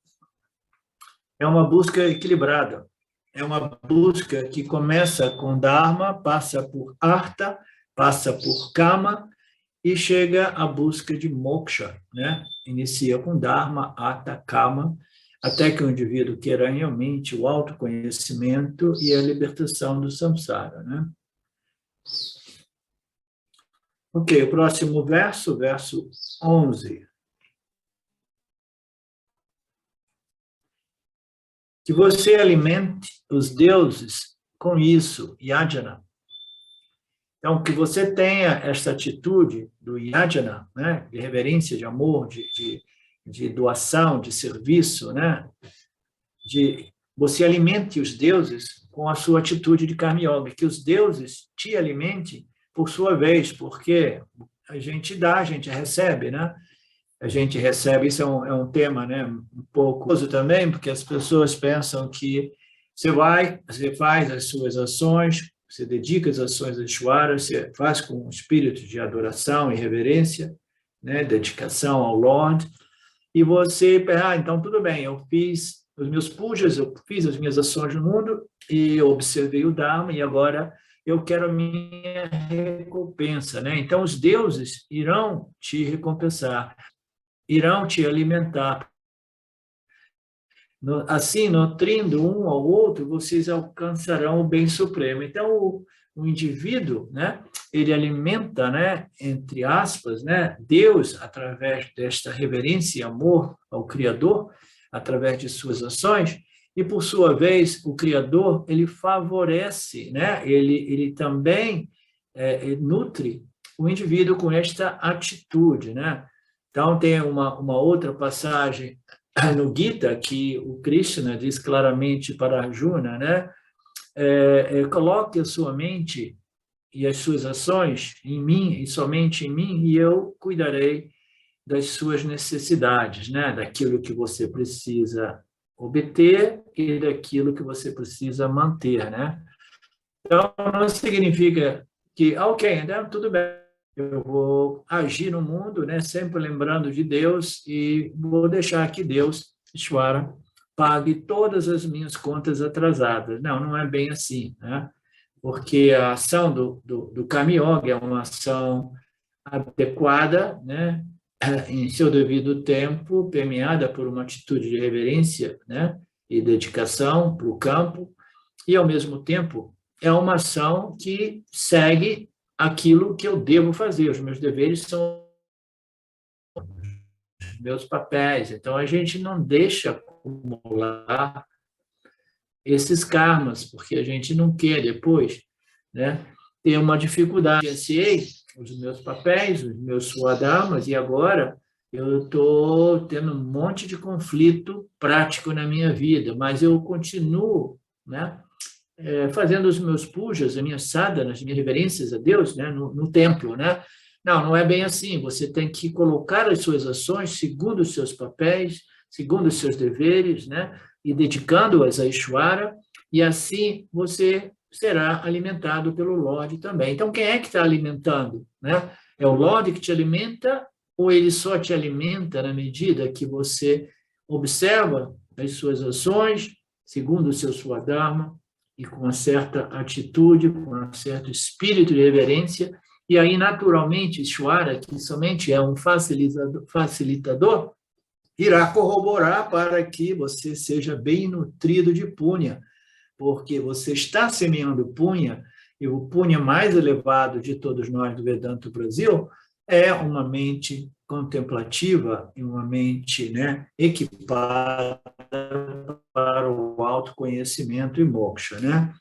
Speaker 1: É uma busca equilibrada, é uma busca que começa com Dharma, passa por Artha, passa por Kama e chega à busca de Moksha, né? Inicia com Dharma, Artha, Kama, até que o indivíduo queira realmente o autoconhecimento e a libertação do samsara, né? Ok, o próximo verso 11. Que você alimente os deuses com isso, yajna. Então, que você tenha esta atitude do yajna, né? De reverência, de amor, de doação, de serviço, né? Você alimente os deuses com a sua atitude de karma yoga, que os deuses te alimentem por sua vez, porque a gente dá, a gente recebe, né? A gente recebe, isso é um tema, né, um pouco também, porque as pessoas pensam que você faz as suas ações, você dedica as ações a Ishvara, você faz com um espírito de adoração e reverência, né, dedicação ao Lord, e você, então tudo bem, eu fiz os meus pujas, eu fiz as minhas ações no mundo, e eu observei o Dharma, e agora eu quero a minha recompensa, né? Então os deuses irão te recompensar, irão te alimentar. Assim, nutrindo um ao outro, vocês alcançarão o bem supremo. Então, o indivíduo, né, ele alimenta, né, entre aspas, né, Deus através desta reverência e amor ao Criador, através de suas ações, e, por sua vez, o Criador, ele favorece, né, ele também nutre o indivíduo com esta atitude, né? Então, tem uma outra passagem no Gita que o Krishna diz claramente para Arjuna, né? Coloque a sua mente e as suas ações em mim e somente em mim, e eu cuidarei das suas necessidades, né? Daquilo que você precisa obter e daquilo que você precisa manter, né? Então, não significa que, ok, então tudo bem, eu vou agir no mundo, né? Sempre lembrando de Deus e vou deixar que Deus, Ishvara, pague todas as minhas contas atrasadas. Não, não é bem assim, né? Porque a ação do Karma Yoga é uma ação adequada, né? Em seu devido tempo, permeada por uma atitude de reverência, né? E dedicação para o campo, e, ao mesmo tempo, é uma ação que segue aquilo que eu devo fazer. Os meus deveres são os meus papéis. Então, a gente não deixa acumular esses karmas, porque a gente não quer depois, né, ter uma dificuldade. Gerenciei os meus papéis, os meus swadharmas, e agora eu estou tendo um monte de conflito prático na minha vida, mas eu continuo, né, fazendo os meus pujas, as minhas sadhanas, as minhas reverências a Deus, né, no templo, né? Não é bem assim. Você tem que colocar as suas ações segundo os seus papéis, segundo os seus deveres, né? E dedicando-as a Ishvara, e assim você será alimentado pelo Lorde também. Então, quem é que está alimentando, né? É o Lorde que te alimenta, ou ele só te alimenta na medida que você observa as suas ações segundo o seu Swadharma, e com uma certa atitude, com um certo espírito de reverência, e aí, naturalmente, Ishvara, que somente é um facilitador, irá corroborar para que você seja bem nutrido de punha, porque você está semeando punha, e o punha mais elevado de todos nós do Vedanta Brasil é uma mente contemplativa e uma mente, né, equipada para o autoconhecimento e moksha, né?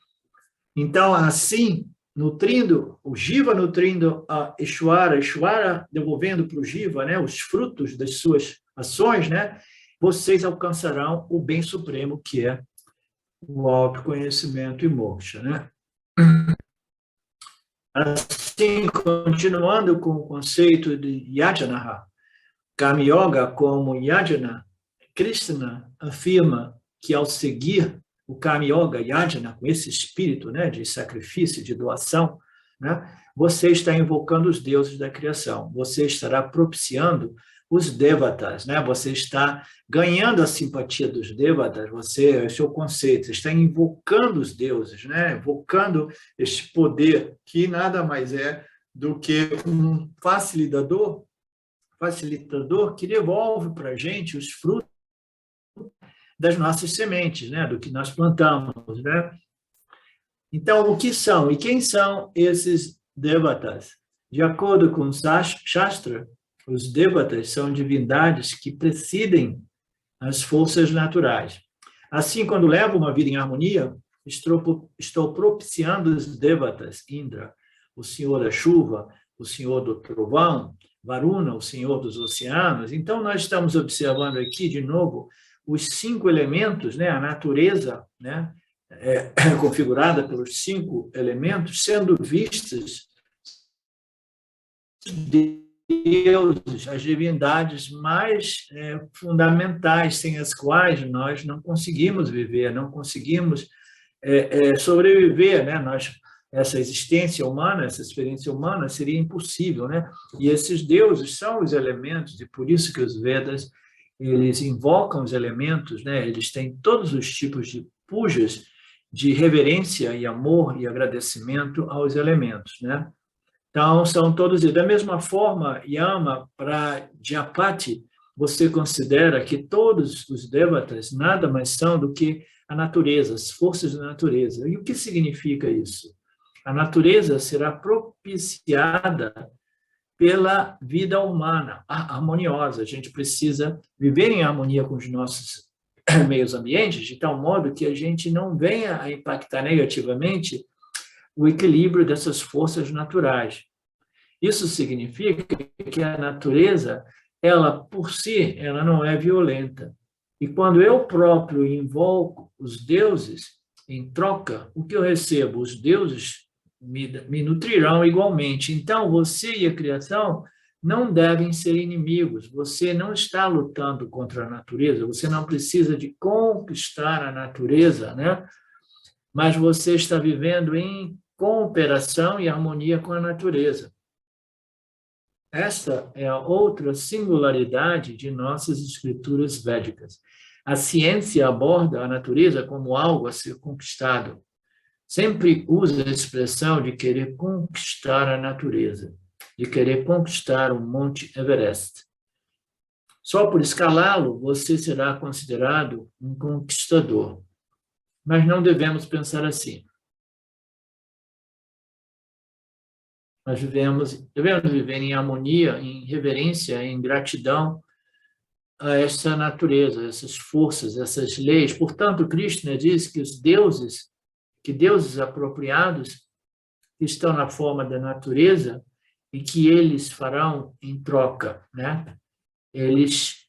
Speaker 1: Então, assim, nutrindo, o Jiva nutrindo a Ishvara, Ishvara devolvendo para o Jiva, né, os frutos das suas ações, né, vocês alcançarão o bem supremo, que é o autoconhecimento e moksha, né? Assim, continuando com o conceito de Yajana, Karma Yoga como Yajana, Krishna afirma que ao seguir o Karma Yoga Yajna, com esse espírito, né, de sacrifício, de doação, né, você está invocando os deuses da criação, você estará propiciando os devatas, né, você está ganhando a simpatia dos devatas, é o seu conceito, você está invocando os deuses, né, invocando este poder que nada mais é do que um facilitador que devolve para a gente os frutos das nossas sementes, né, do que nós plantamos, né? Então, o que são e quem são esses devatas? De acordo com o Shastra, os devatas são divindades que presidem as forças naturais. Assim, quando levo uma vida em harmonia, estou propiciando os devatas, Indra, o senhor da chuva, o senhor do trovão, Varuna, o senhor dos oceanos. Então, nós estamos observando aqui, de novo, os 5 elementos, né, a natureza, né, configurada pelos 5 elementos, sendo vistas deuses, as divindades mais fundamentais, sem as quais nós não conseguimos viver, não conseguimos sobreviver, né? Essa existência humana, essa experiência humana seria impossível, né? E esses deuses são os elementos, e por isso que os Vedas eles invocam os elementos, né? Eles têm todos os tipos de pujas de reverência e amor e agradecimento aos elementos, né? Então, são todos, da mesma forma, Yama, para Japati, você considera que todos os devatas nada mais são do que a natureza, as forças da natureza. E o que significa isso? A natureza será propiciada pela vida humana, harmoniosa. A gente precisa viver em harmonia com os nossos meios ambientes, de tal modo que a gente não venha a impactar negativamente o equilíbrio dessas forças naturais. Isso significa que a natureza, ela por si, ela não é violenta. E quando eu próprio invoco os deuses, em troca, o que eu recebo? Os deuses me nutrirão igualmente. Então, você e a criação não devem ser inimigos. Você não está lutando contra a natureza, você não precisa de conquistar a natureza, né? Mas você está vivendo em cooperação e harmonia com a natureza. Esta é a outra singularidade de nossas escrituras védicas. A ciência aborda a natureza como algo a ser conquistado. Sempre usa a expressão de querer conquistar a natureza, de querer conquistar o Monte Everest. Só por escalá-lo, você será considerado um conquistador. Mas não devemos pensar assim. Nós devemos viver em harmonia, em reverência, em gratidão a essa natureza, essas forças, essas leis. Portanto, Krishna diz que deuses apropriados que estão na forma da natureza e que eles farão em troca, né? Eles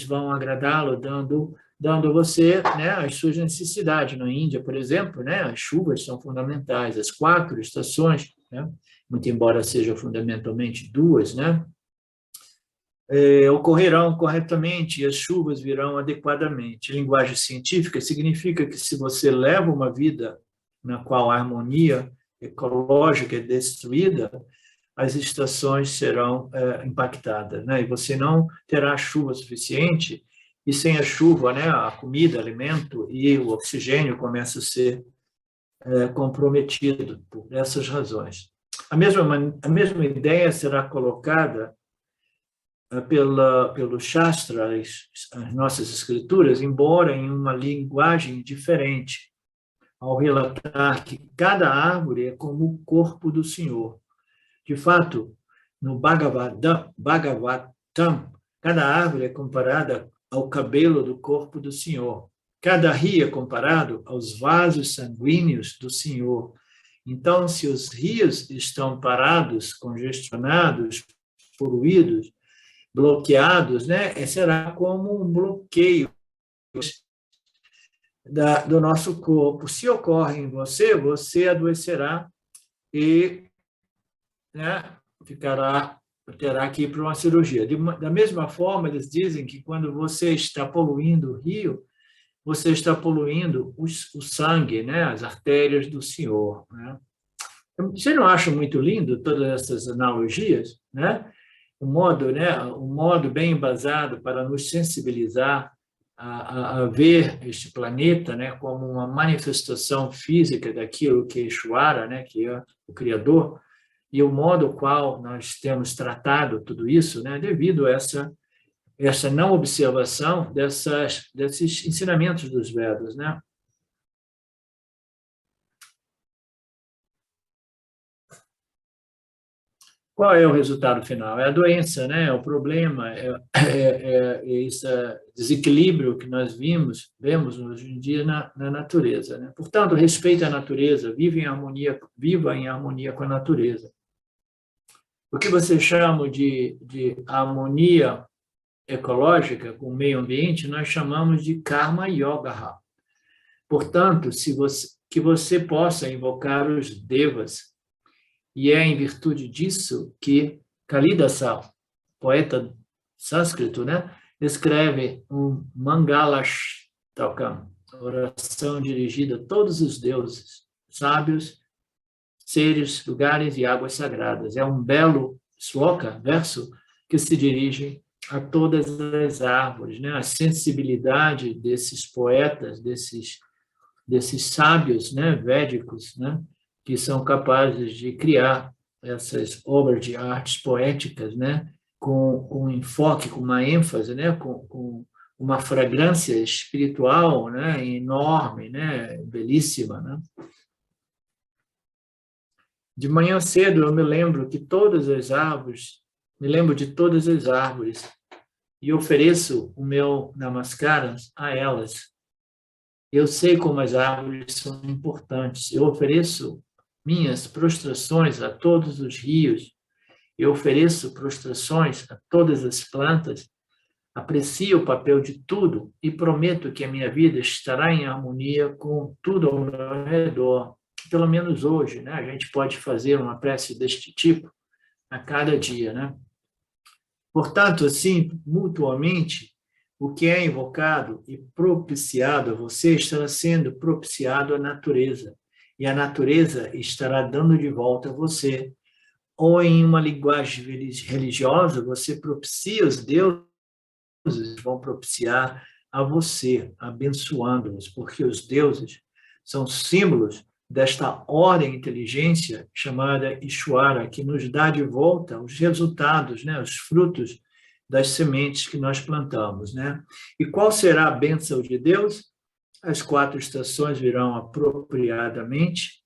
Speaker 1: vão agradá-lo dando a você, né, as suas necessidades. Na Índia, por exemplo, né, as chuvas são fundamentais, as 4 estações, né, muito embora sejam fundamentalmente 2, né, ocorrerão corretamente e as chuvas virão adequadamente. Linguagem científica significa que se você leva uma vida na qual a harmonia ecológica é destruída, as estações serão impactadas, né? E você não terá chuva suficiente, e sem a chuva, né, a comida, alimento e o oxigênio começa a ser comprometido por essas razões. A mesma ideia será colocada pelo Shastra, as nossas escrituras, embora em uma linguagem diferente, ao relatar que cada árvore é como o corpo do Senhor. De fato, no Bhagavatam, cada árvore é comparada ao cabelo do corpo do Senhor. Cada rio é comparado aos vasos sanguíneos do Senhor. Então, se os rios estão parados, congestionados, poluídos, bloqueados, né, será como um bloqueio do nosso corpo. Se ocorre em você, você adoecerá e, né, terá que ir para uma cirurgia. Da mesma forma, eles dizem que quando você está poluindo o rio, você está poluindo o sangue, né, as artérias do Senhor, né? Você não acha muito lindo todas essas analogias, né? O modo bem embasado para nos sensibilizar a ver este planeta, né, como uma manifestação física daquilo que é Ishvara, né, que é o Criador, e o modo qual nós temos tratado tudo isso, né, devido a essa não observação desses ensinamentos dos Vedas, né? Qual é o resultado final? É a doença, né? É o problema, esse desequilíbrio que nós vemos hoje em dia na natureza, né? Portanto, respeite a natureza, viva em harmonia com a natureza. O que você chama de harmonia ecológica com o meio ambiente, nós chamamos de karma yoga. Portanto, que você possa invocar os devas, e é em virtude disso que Kalidasa, poeta sânscrito, né, escreve um Mangalashtakam, oração dirigida a todos os deuses, sábios, seres, lugares e águas sagradas. É um belo sloka, verso, que se dirige a todas as árvores, né? A sensibilidade desses poetas, desses sábios, né, védicos, né, que são capazes de criar essas obras de artes poéticas, né, com um enfoque, com uma ênfase, né, com uma fragrância espiritual, né, enorme, né, belíssima, né? De manhã cedo eu me lembro de todas as árvores e ofereço o meu namaskaram a elas. Eu sei como as árvores são importantes. Eu ofereço minhas prostrações a todos os rios, eu ofereço prostrações a todas as plantas, aprecio o papel de tudo e prometo que a minha vida estará em harmonia com tudo ao meu redor. Pelo menos hoje, né? A gente pode fazer uma prece deste tipo a cada dia, né? Portanto, assim, mutuamente, o que é invocado e propiciado a você estará sendo propiciado à natureza, e a natureza estará dando de volta a você. Ou em uma linguagem religiosa, você propicia os deuses, vão propiciar a você, abençoando-os, porque os deuses são símbolos desta ordem inteligência chamada Ishwara, que nos dá de volta os resultados, né, os frutos das sementes que nós plantamos, né? E qual será a bênção de Deus? As 4 estações virão apropriadamente,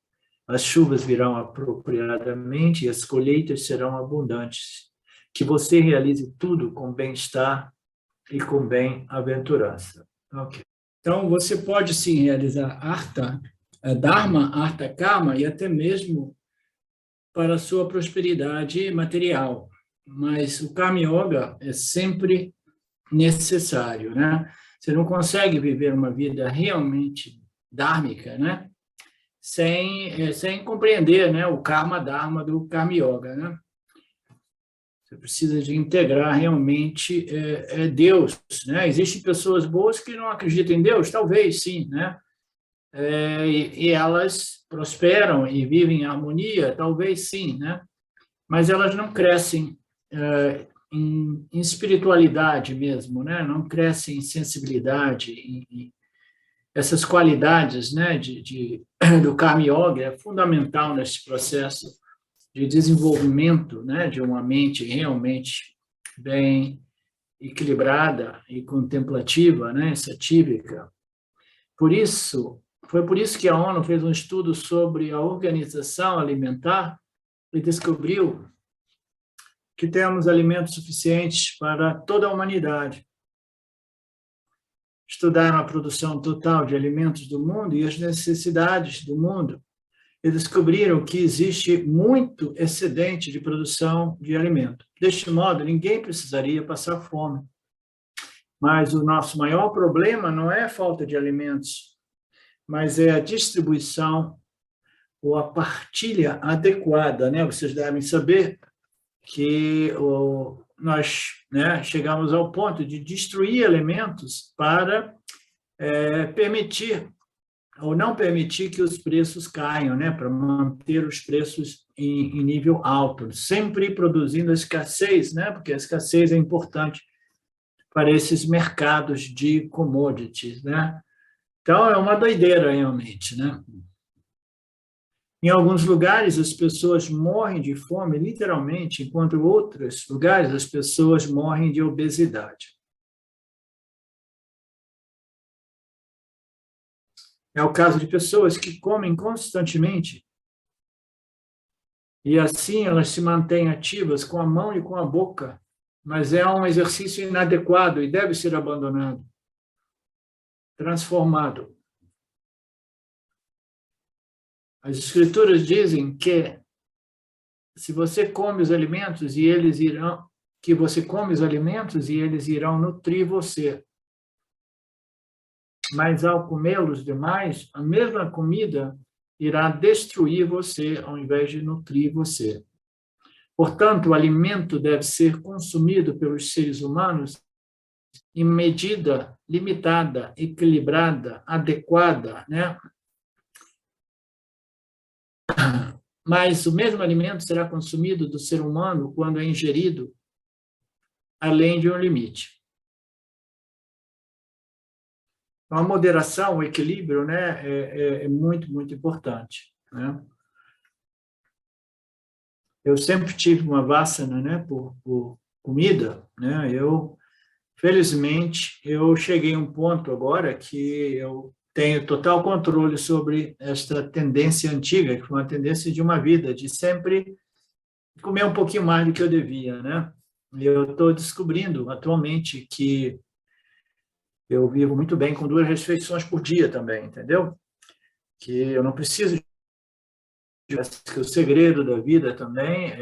Speaker 1: as chuvas virão apropriadamente e as colheitas serão abundantes. Que você realize tudo com bem-estar e com bem-aventurança. Ok. Então, você pode sim realizar Artha, Dharma, Artha Kama e até mesmo para a sua prosperidade material. Mas o Karma Yoga é sempre necessário, né? Você não consegue viver uma vida realmente dármica, né? Sem compreender, né, o Karma Dharma do Karma Yoga, né? Você precisa de integrar realmente Deus, né? Existem pessoas boas que não acreditam em Deus, talvez sim, né? E elas prosperam e vivem em harmonia, talvez sim, né? Mas elas não crescem em espiritualidade mesmo, né? Não crescem em sensibilidade, essas qualidades, né? Do Karma Yoga é fundamental nesse processo de desenvolvimento, né? De uma mente realmente bem equilibrada e contemplativa, né? Satívica. Foi por isso que a ONU fez um estudo sobre a organização alimentar e descobriu que temos alimentos suficientes para toda a humanidade. Estudaram a produção total de alimentos do mundo e as necessidades do mundo e descobriram que existe muito excedente de produção de alimento. Deste modo, ninguém precisaria passar fome. Mas o nosso maior problema não é a falta de alimentos, mas é a distribuição ou a partilha adequada, né? Vocês devem saber que nós, né, chegamos ao ponto de destruir alimentos para permitir ou não permitir que os preços caiam, né, para manter os preços em nível alto, sempre produzindo a escassez, né, porque a escassez é importante para esses mercados de commodities, né? Então, é uma doideira, realmente, né? Em alguns lugares, as pessoas morrem de fome, literalmente, enquanto em outros lugares, as pessoas morrem de obesidade. É o caso de pessoas que comem constantemente e, assim, elas se mantêm ativas com a mão e com a boca, mas é um exercício inadequado e deve ser abandonado, transformado. As escrituras dizem que se você come os alimentos e eles irão, que você come os alimentos e eles irão nutrir você. Mas ao comê-los demais, a mesma comida irá destruir você ao invés de nutrir você. Portanto, o alimento deve ser consumido pelos seres humanos em medida limitada, equilibrada, adequada, né? Mas o mesmo alimento será consumido do ser humano quando é ingerido além de um limite. Então, a moderação, o equilíbrio, né, é muito, muito importante, né? Eu sempre tive uma vassana, né, por comida, né? Felizmente, eu cheguei a um ponto agora que eu tenho total controle sobre esta tendência antiga, que foi uma tendência de uma vida, de sempre comer um pouquinho mais do que eu devia, né? E eu estou descobrindo atualmente que eu vivo muito bem com 2 refeições por dia também, entendeu? Que eu não preciso que o segredo da vida também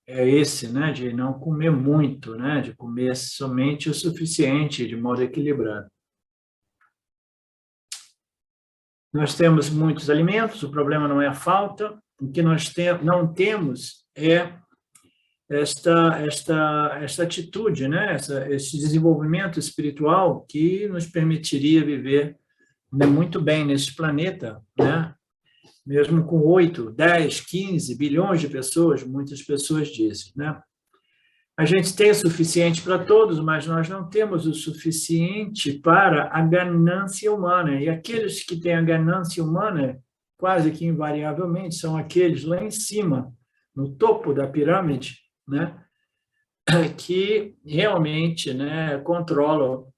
Speaker 1: é esse, né, de não comer muito, né, de comer somente o suficiente, de modo equilibrado. Nós temos muitos alimentos, o problema não é a falta, o que nós não temos é esta atitude, né, esse desenvolvimento espiritual que nos permitiria viver, né, muito bem nesse planeta, né, mesmo com 8, 10, 15 bilhões de pessoas, muitas pessoas dizem, né? A gente tem o suficiente para todos, mas nós não temos o suficiente para a ganância humana. E aqueles que têm a ganância humana, quase que invariavelmente, são aqueles lá em cima, no topo da pirâmide, né? Que realmente, né, controlam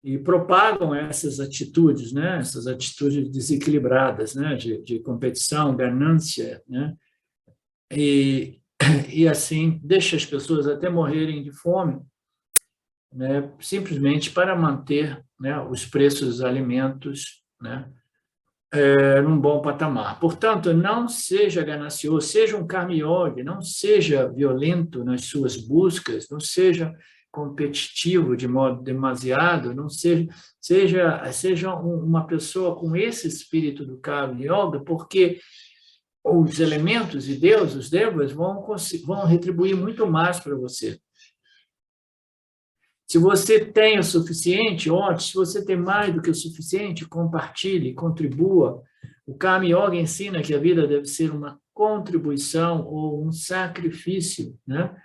Speaker 1: e propagam essas atitudes, né? Essas atitudes desequilibradas, né? De competição, ganância, né? E assim deixa as pessoas até morrerem de fome, né? Simplesmente para manter, né, os preços dos alimentos, né, num bom patamar. Portanto, não seja ganancioso, seja um karma yogi, não seja violento nas suas buscas, não seja competitivo de modo demasiado, não seja uma pessoa com esse espírito do karma yoga, porque os elementos e Deus, os devas, vão retribuir muito mais para você. Se você tem o suficiente, ótimo. Se você tem mais do que o suficiente, compartilhe, contribua. O Karma Yoga ensina que a vida deve ser uma contribuição ou um sacrifício, né?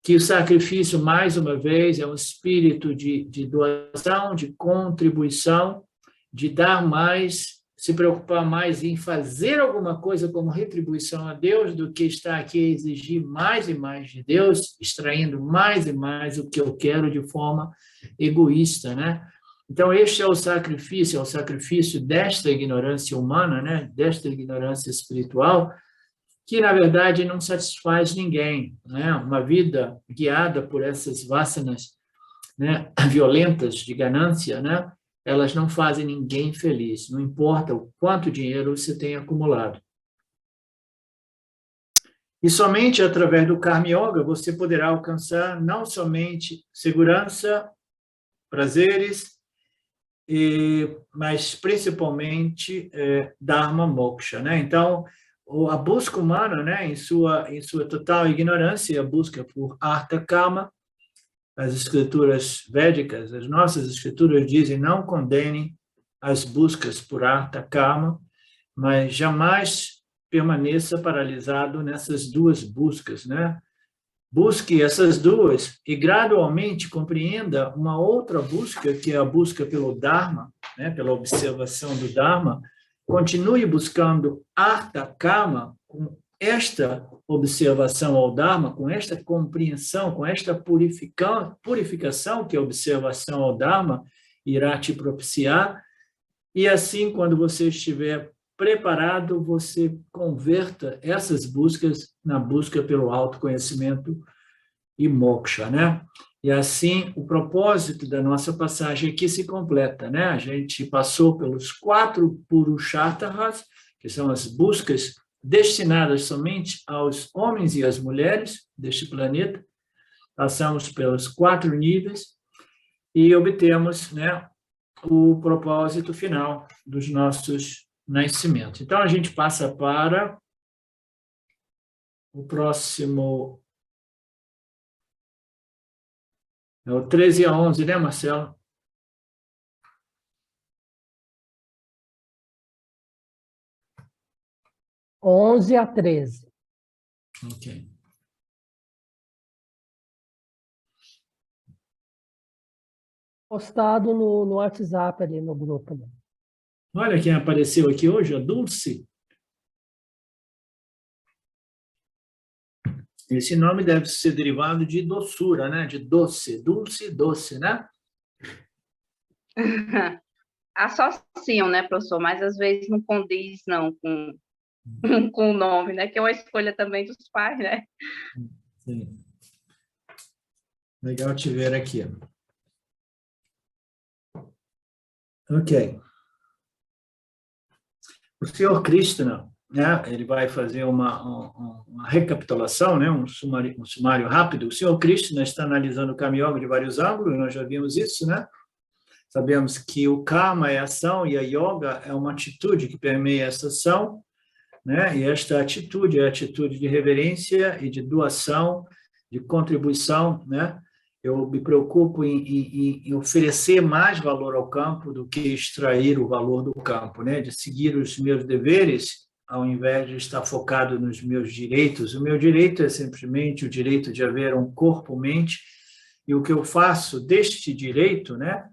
Speaker 1: Que o sacrifício, mais uma vez, é um espírito de doação, de contribuição, de dar mais, se preocupar mais em fazer alguma coisa como retribuição a Deus do que estar aqui a exigir mais e mais de Deus, extraindo mais e mais o que eu quero de forma egoísta, né? Então, este é o sacrifício desta ignorância humana, né? Desta ignorância espiritual, que, na verdade, não satisfaz ninguém, né? Uma vida guiada por essas vasanas, né, violentas de ganância, né? Elas não fazem ninguém feliz, não importa o quanto dinheiro você tem acumulado. E somente através do Karma Yoga você poderá alcançar não somente segurança, prazeres, mas principalmente Dharma Moksha, né? Então, a busca humana, né, em sua total ignorância, a busca por Artha Kama, as escrituras védicas, as nossas escrituras dizem não condenem as buscas por Artha Kama, mas jamais permaneça paralisado nessas duas buscas, né? Busque essas duas e gradualmente compreenda uma outra busca, que é a busca pelo Dharma, né? Pela observação do Dharma. Continue buscando Artha Kama com esta observação ao Dharma, com esta compreensão, com esta purificação que a observação ao Dharma irá te propiciar. E assim, quando você estiver preparado, você converta essas buscas na busca pelo autoconhecimento e moksha, né? E assim, o propósito da nossa passagem aqui se completa, né? A gente passou pelos 4 purusharthas, que são as buscas destinadas somente aos homens e às mulheres deste planeta. Passamos pelos 4 níveis e obtemos, né, o propósito final dos nossos nascimentos. Então, a gente passa para o próximo... É o 13 a 11, né, Marcelo?
Speaker 2: onze a 13.
Speaker 1: Ok.
Speaker 2: Postado no WhatsApp ali no grupo. Né?
Speaker 1: Olha quem apareceu aqui hoje, a Dulce. Esse nome deve ser derivado de doçura, né? De doce, dulce, doce, né?
Speaker 3: Associam, né, professor? Mas às vezes não condiz, não, com o nome, né? Que é uma escolha também dos pais, né?
Speaker 1: Sim. Legal te ver aqui. Ok. O senhor Krishna, né, ele vai fazer uma recapitulação, né, um sumário rápido. O senhor Krishna está analisando o Karma Yoga de vários ângulos, nós já vimos isso, né? Sabemos que o karma é ação e a yoga é uma atitude que permeia essa ação, né? E esta atitude é a atitude de reverência e de doação, de contribuição, né? Eu me preocupo em oferecer mais valor ao campo do que extrair o valor do campo, né? De seguir os meus deveres, ao invés de estar focado nos meus direitos. O meu direito é simplesmente o direito de haver um corpo-mente, e o que eu faço deste direito, né?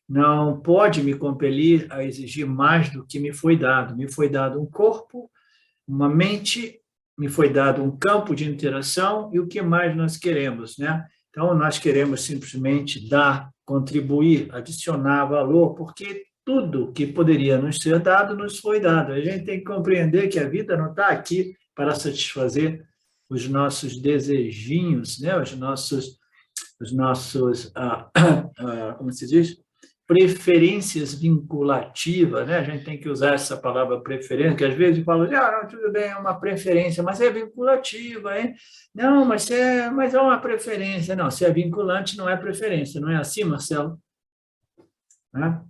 Speaker 1: Não pode me compelir a exigir mais do que me foi dado. Me foi dado um corpo, uma mente, me foi dado um campo de interação, e o que mais nós queremos, né? Então, nós queremos simplesmente dar, contribuir, adicionar valor, porque tudo que poderia nos ser dado, nos foi dado. A gente tem que compreender que a vida não está aqui para satisfazer os nossos desejinhos, né? Os nossos como se diz? Preferências vinculativas, né? A gente tem que usar essa palavra preferência, que às vezes falam, não, tudo bem, é uma preferência, mas é vinculativa, hein? Não, mas é uma preferência. Não, se é vinculante, não é preferência, não é assim, Marcelo? Né?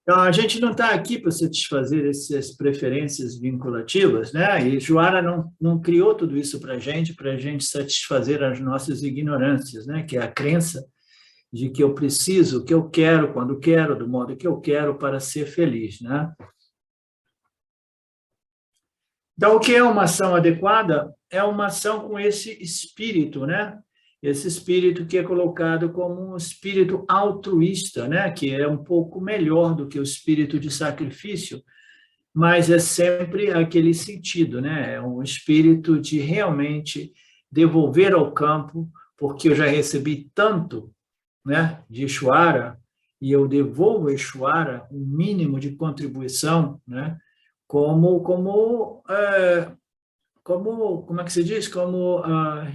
Speaker 1: Então, a gente não está aqui para satisfazer essas preferências vinculativas, né? E Joara não criou tudo isso para a gente satisfazer as nossas ignorâncias, né? Que é a crença de que eu preciso, que eu quero, quando quero, do modo que eu quero para ser feliz, né? Então, o que é uma ação adequada? É uma ação com esse espírito, né? Esse espírito que é colocado como um espírito altruísta, né? Que é um pouco melhor do que o espírito de sacrifício, mas é sempre aquele sentido, né? É um espírito de realmente devolver ao campo, porque eu já recebi tanto, né, de Ishvara, e eu devolvo a Ishvara um mínimo de contribuição, né, como é que se diz? Como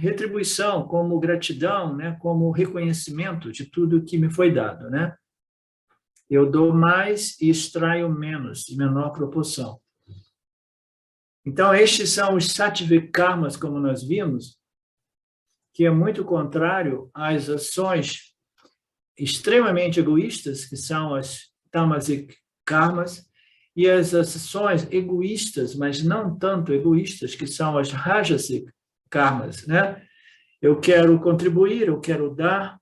Speaker 1: retribuição, como gratidão, né, como reconhecimento de tudo que me foi dado, né? Eu dou mais e extraio menos, em menor proporção. Então, estes são os sattvic karmas, como nós vimos, que é muito contrário às ações extremamente egoístas, que são as tamasic karmas, e as ações egoístas, mas não tanto egoístas, que são as rajasic karmas, né? Eu quero contribuir, eu quero dar,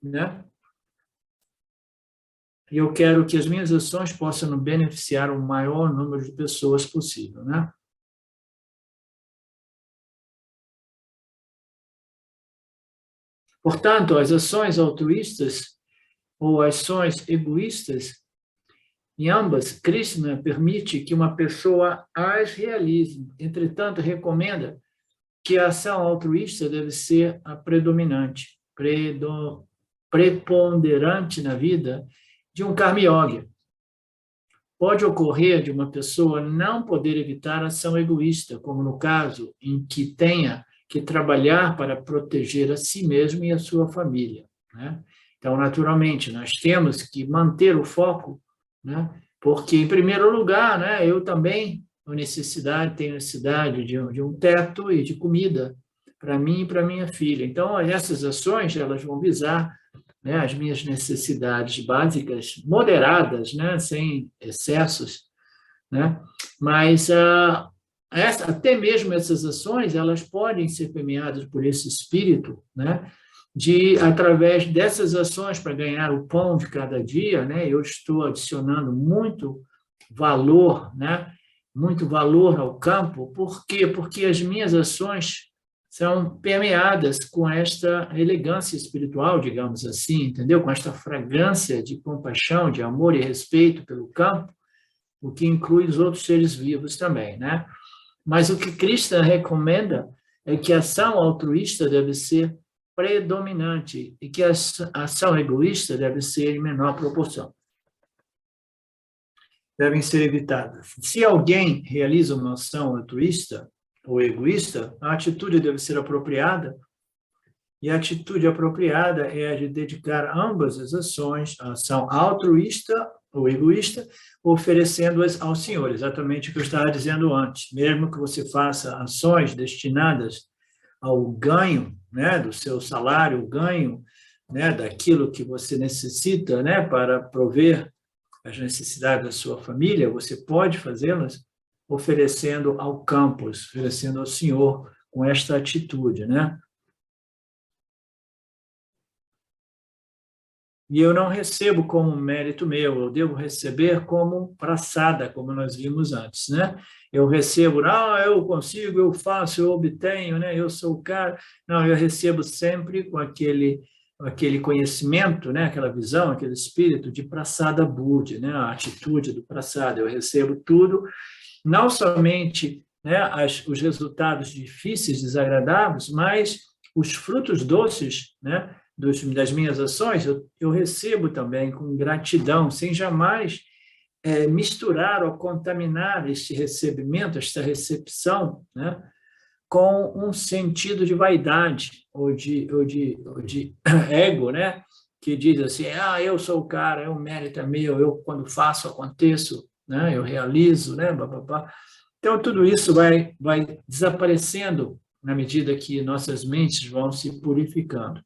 Speaker 1: né? E eu quero que as minhas ações possam beneficiar o maior número de pessoas possível, né? Portanto, as ações altruístas ou ações egoístas, em ambas, Krishna permite que uma pessoa as realize. Entretanto, recomenda que a ação altruísta deve ser a predominante, preponderante na vida de um Karma Yogi. Pode ocorrer de uma pessoa não poder evitar a ação egoísta, como no caso em que tenha que trabalhar para proteger a si mesmo e a sua família, né? Então, naturalmente, nós temos que manter o foco, né? Porque, em primeiro lugar, né, eu também tenho necessidade de um teto e de comida para mim e para minha filha. Então, essas ações elas vão visar, né, as minhas necessidades básicas, moderadas, né, sem excessos, né? Mas até mesmo essas ações, elas podem ser permeadas por esse espírito, né? Através dessas ações para ganhar o pão de cada dia, né? Eu estou adicionando muito valor, né? Muito valor ao campo. Por quê? Porque as minhas ações são permeadas com esta elegância espiritual, digamos assim, entendeu? Com esta fragrância de compaixão, de amor e respeito pelo campo, o que inclui os outros seres vivos também, né? Mas o que Krishna recomenda é que a ação altruísta deve ser predominante e que a ação egoísta deve ser em menor proporção. Devem ser evitadas. Se alguém realiza uma ação altruísta ou egoísta, a atitude deve ser apropriada, e a atitude apropriada é a de dedicar ambas as ações, a ação altruísta ou egoísta, oferecendo-as ao Senhor, exatamente o que eu estava dizendo antes. Mesmo que você faça ações destinadas ao ganho, né, do seu salário, o ganho, né, daquilo que você necessita, né, para prover as necessidades da sua família, você pode fazê-las oferecendo ao campus, oferecendo ao Senhor com esta atitude, né? E eu não recebo como mérito meu, eu devo receber como praçada, como nós vimos antes, né? Eu recebo, eu consigo, eu faço, eu obtenho, né? Eu sou o cara. Não, eu recebo sempre com aquele conhecimento, né? Aquela visão, aquele espírito de praçada Budi, né? A atitude do praçada. Eu recebo tudo, não somente, né, os resultados difíceis, desagradáveis, mas os frutos doces, né, das minhas ações, eu recebo também com gratidão, sem jamais misturar ou contaminar este recebimento, esta recepção, né, com um sentido de vaidade ou de ego, né, que diz assim, eu sou o cara, o mérito é meu, eu quando faço, aconteço, né, eu realizo, né, blá. Então, tudo isso vai desaparecendo na medida que nossas mentes vão se purificando.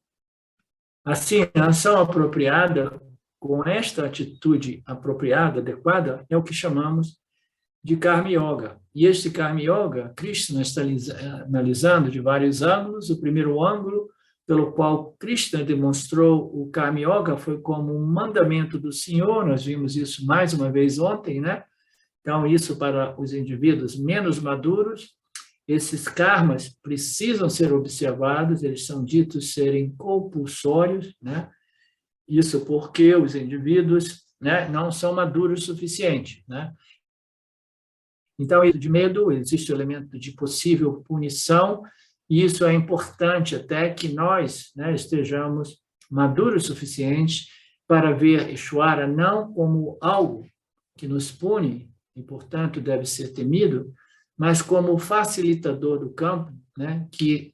Speaker 1: Assim, a ação apropriada, com esta atitude apropriada, adequada, é o que chamamos de Karma Yoga. E este Karma Yoga, Krishna está analisando de vários ângulos. O primeiro ângulo, pelo qual Krishna demonstrou o Karma Yoga, foi como um mandamento do Senhor. Nós vimos isso mais uma vez ontem, né? Então, isso para os indivíduos menos maduros, esses karmas precisam ser observados, eles são ditos serem compulsórios, né? Isso porque os indivíduos, né, não são maduros o suficiente, né? Então, de medo, existe o elemento de possível punição, e isso é importante até que nós, né, estejamos maduros o suficiente para ver Ishvara não como algo que nos pune, e, portanto, deve ser temido, mas como facilitador do campo, né, que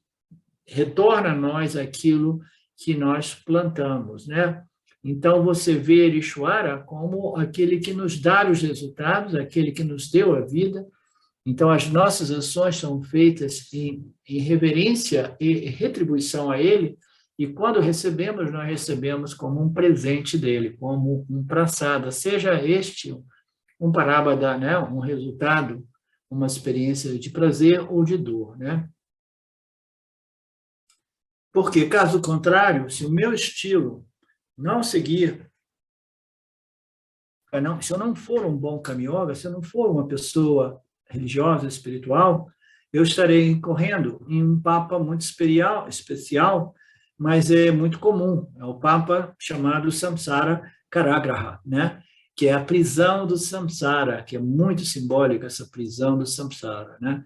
Speaker 1: retorna a nós aquilo que nós plantamos, né? Então, você vê Ishvara como aquele que nos dá os resultados, aquele que nos deu a vida. Então, as nossas ações são feitas em reverência e retribuição a ele, e quando recebemos, nós recebemos como um presente dele, como um praçada, seja este um parábada, né, um resultado, uma experiência de prazer ou de dor, né? Porque, caso contrário, se o meu estilo não seguir, se eu não for um bom Karma Yoga, se eu não for uma pessoa religiosa, espiritual, eu estarei incorrendo em um papa muito especial, mas é muito comum, é o papa chamado Samsara Karagraha, né? Que é a prisão do samsara, que é muito simbólica essa prisão do samsara, né?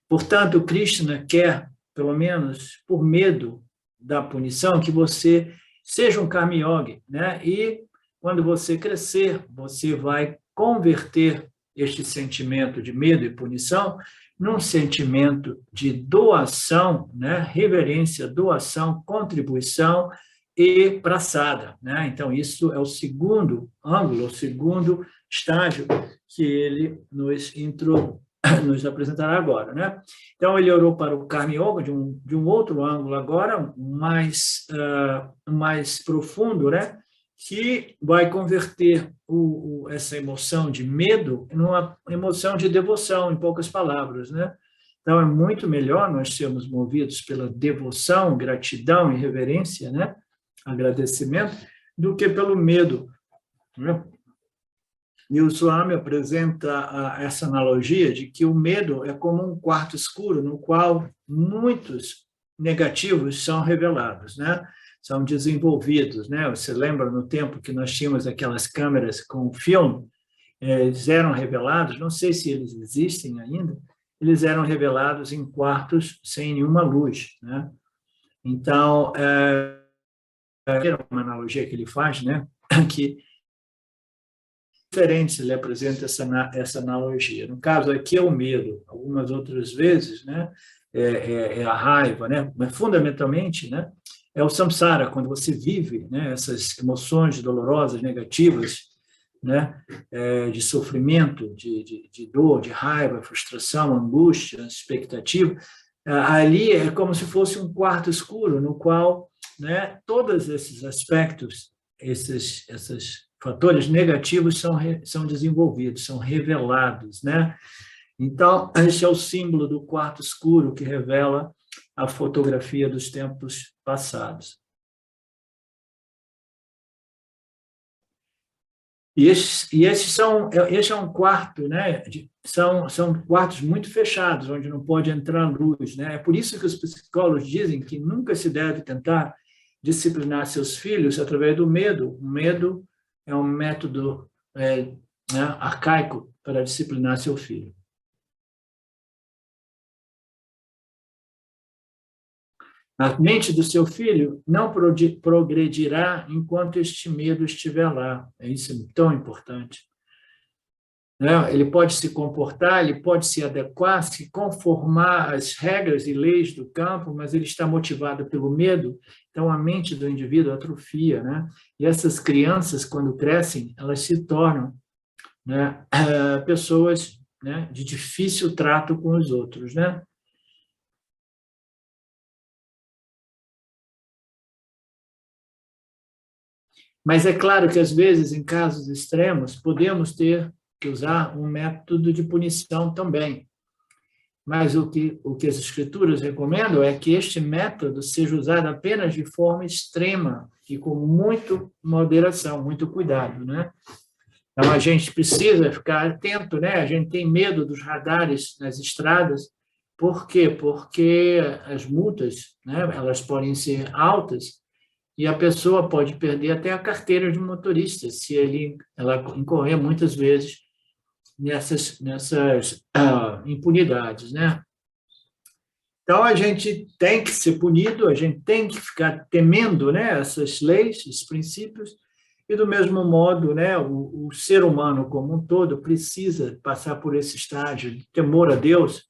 Speaker 1: Portanto, Krishna quer, pelo menos por medo da punição, que você seja um Karma Yogi, né? E quando você crescer, você vai converter este sentimento de medo e punição num sentimento de doação, né? Reverência, doação, contribuição e praçada, né? Então, isso é o segundo ângulo, o segundo estágio que ele nos apresentará agora, né? Então, ele orou para o Karma Yoga de um outro ângulo agora, mais profundo, né? Que vai converter essa emoção de medo numa emoção de devoção, em poucas palavras, né? Então, é muito melhor nós sermos movidos pela devoção, gratidão e reverência, né? Agradecimento, do que pelo medo, né? E o Swami apresenta essa analogia de que o medo é como um quarto escuro no qual muitos negativos são revelados, né? São desenvolvidos, né? Você lembra no tempo que nós tínhamos aquelas câmeras com filme, eles eram revelados, não sei se eles existem ainda, eles eram revelados em quartos sem nenhuma luz, né? Então, é uma analogia que ele faz, né? Que diferente ele apresenta essa analogia. No caso aqui é o medo, algumas outras vezes, né? É a raiva, né? Mas fundamentalmente, né? É o samsara, quando você vive, né? Essas emoções dolorosas, negativas, né, de sofrimento, de dor, de raiva, frustração, angústia, expectativa, ali é como se fosse um quarto escuro no qual, né, todos esses aspectos, esses fatores negativos são desenvolvidos, são revelados, né? Então, esse é o símbolo do quarto escuro que revela a fotografia dos tempos passados. Esse é um quarto, né? São quartos muito fechados, onde não pode entrar luz, né? É por isso que os psicólogos dizem que nunca se deve tentar disciplinar seus filhos através do medo. O medo é um método né, arcaico para disciplinar seu filho. A mente do seu filho não progredirá enquanto este medo estiver lá. Isso é tão importante. Ele pode se comportar, ele pode se adequar, se conformar às regras e leis do campo, mas ele está motivado pelo medo, então a mente do indivíduo atrofia, né? E essas crianças, quando crescem, elas se tornam, né, pessoas, né, de difícil trato com os outros, né? Mas é claro que, às vezes, em casos extremos, podemos ter que usar um método de punição também. Mas o que as escrituras recomendam é que este método seja usado apenas de forma extrema e com muito moderação, muito cuidado, né? Então, a gente precisa ficar atento, né? A gente tem medo dos radares nas estradas. Por quê? Porque as multas, né, elas podem ser altas e a pessoa pode perder até a carteira de motorista, se ela incorrer muitas vezes nessas impunidades, né? Então, a gente tem que ser punido, a gente tem que ficar temendo, né, essas leis, esses princípios, e, do mesmo modo, né, o ser humano como um todo precisa passar por esse estágio de temor a Deus,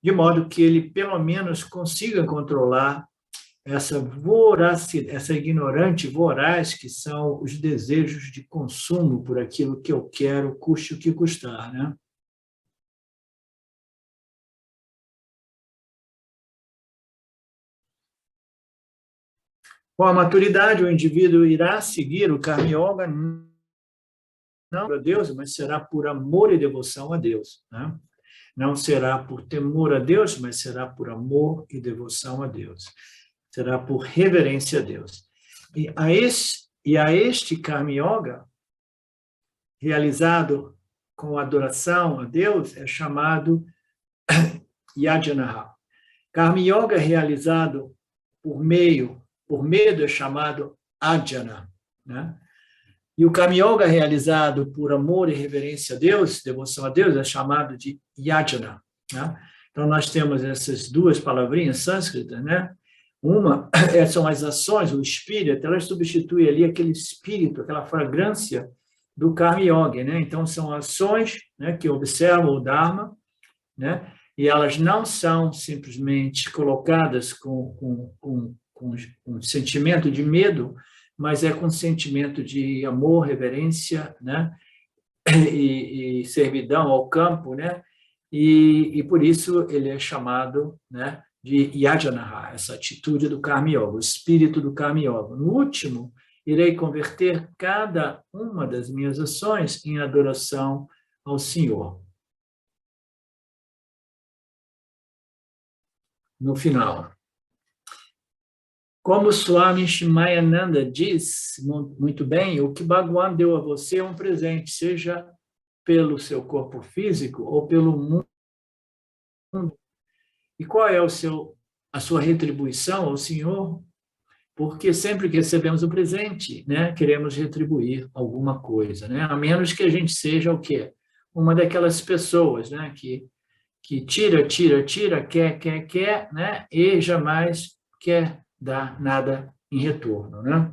Speaker 1: de modo que ele, pelo menos, consiga controlar essa voracidade, essa ignorante voraz que são os desejos de consumo por aquilo que eu quero, custe o que custar, né? Com a maturidade, o indivíduo irá seguir o Karma Yoga não por Deus, mas será por amor e devoção a Deus, né? Não será por temor a Deus, mas será por amor e devoção a Deus. Será por reverência a Deus. E a este Karma Yoga, realizado com adoração a Deus, é chamado Yajnaha. Karma Yoga realizado por medo é chamado Ajna, né? E o Karma Yoga realizado por amor e reverência a Deus, devoção a Deus, é chamado de Yajna, né? Então, nós temos essas duas palavrinhas sânscritas, né? Uma são as ações, o espírito, ela substitui ali aquele espírito, aquela fragrância do Karma Yoga, né? Então, são ações, né, que observam o Dharma, né? E elas não são simplesmente colocadas com um sentimento de medo, mas é com sentimento de amor, reverência, né? E servidão ao campo, né? E por isso ele é chamado, né, de Yajnaha, essa atitude do Karma Yoga, o espírito do Karma Yoga. No último, irei converter cada uma das minhas ações em adoração ao Senhor. No final. Como Swami Shimayananda diz muito bem, o que Bhagavan deu a você é um presente, seja pelo seu corpo físico ou pelo mundo. E qual é a sua retribuição ao Senhor? Porque sempre que recebemos o presente, né, queremos retribuir alguma coisa, né? A menos que a gente seja o quê? Uma daquelas pessoas, né, que tira, quer, né, e jamais quer dar nada em retorno, né?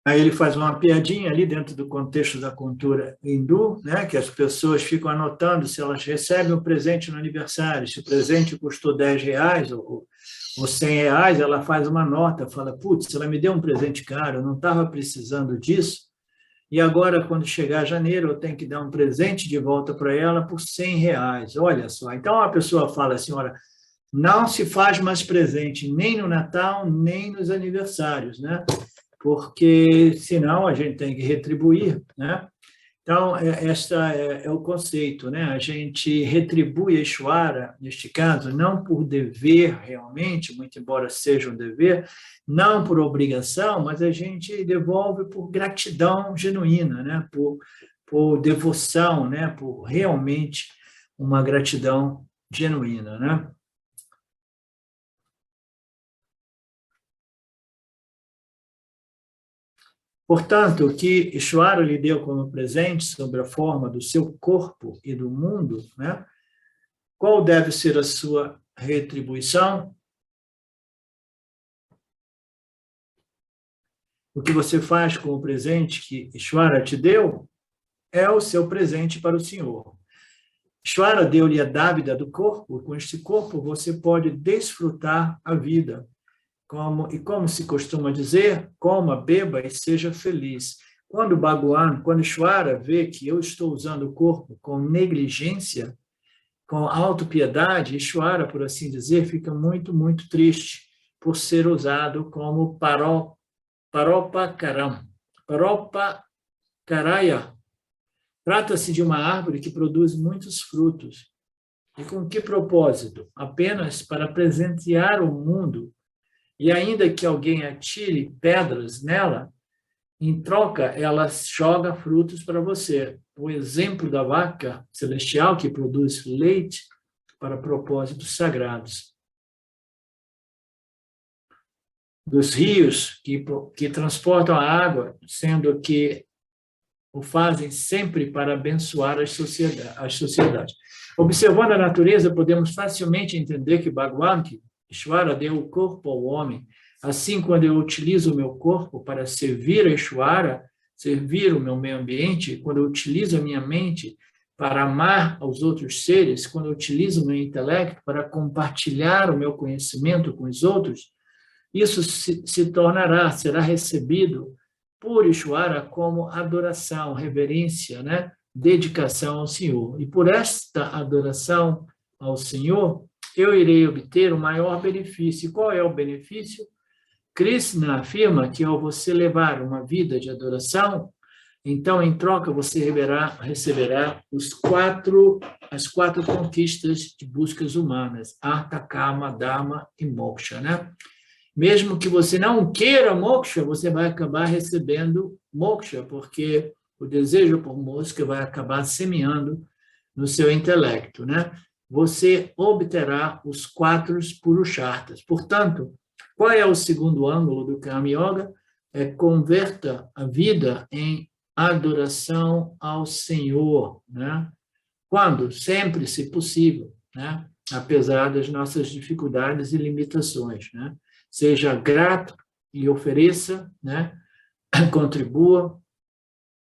Speaker 1: Aí ele faz uma piadinha ali dentro do contexto da cultura hindu, né, que as pessoas ficam anotando se elas recebem um presente no aniversário, se o presente custou R$ 10 ou R$ 100, ela faz uma nota, fala, putz, ela me deu um presente caro, eu não estava precisando disso, e agora, quando chegar janeiro, eu tenho que dar um presente de volta para ela por R$ 100. Olha só, então a pessoa fala assim, olha, não se faz mais presente nem no Natal, nem nos aniversários, né? Porque senão a gente tem que retribuir, né? Então, este é o conceito, né? A gente retribui a Ishvara, neste caso, não por dever realmente, muito embora seja um dever, não por obrigação, mas a gente devolve por gratidão genuína, né? Por devoção, né? Por realmente uma gratidão genuína, né? Portanto, o que Ishvara lhe deu como presente sobre a forma do seu corpo e do mundo, né? Qual deve ser a sua retribuição? O que você faz com o presente que Ishvara te deu é o seu presente para o Senhor. Ishvara deu-lhe a dávida do corpo, com este corpo você pode desfrutar a vida. Como se costuma dizer, coma, beba e seja feliz. Quando Bhagwan, quando Ishvara vê que eu estou usando o corpo com negligência, com autopiedade, Ishvara, por assim dizer, fica muito, muito triste por ser usado como Paropakaraya. Trata-se de uma árvore que produz muitos frutos. E com que propósito? Apenas para presentear o mundo. E ainda que alguém atire pedras nela, em troca, ela joga frutos para você. O exemplo da vaca celestial que produz leite para propósitos sagrados. Dos rios que transportam a água, sendo que o fazem sempre para abençoar as sociedades. Observando a natureza, podemos facilmente entender que Bhagwan, que Ishvara deu o corpo ao homem. Assim, quando eu utilizo o meu corpo para servir a Ishvara, servir o meu meio ambiente, quando eu utilizo a minha mente para amar aos outros seres, quando eu utilizo o meu intelecto para compartilhar o meu conhecimento com os outros, isso será recebido por Ishvara como adoração, reverência, né? Dedicação ao Senhor. E por esta adoração ao Senhor, eu irei obter o maior benefício. Qual é o benefício? Krishna afirma que ao você levar uma vida de adoração, então, em troca, você receberá as quatro conquistas de buscas humanas, Artha, Kama, Dharma e Moksha, né? Mesmo que você não queira Moksha, você vai acabar recebendo Moksha, porque o desejo por Moksha vai acabar semeando no seu intelecto, né? Você obterá os 4 Purusharthas. Portanto, qual é o segundo ângulo do Karma Yoga? Converta a vida em adoração ao Senhor, né? Quando? Sempre, se possível, né? Apesar das nossas dificuldades e limitações, né? Seja grato e ofereça, né? Contribua,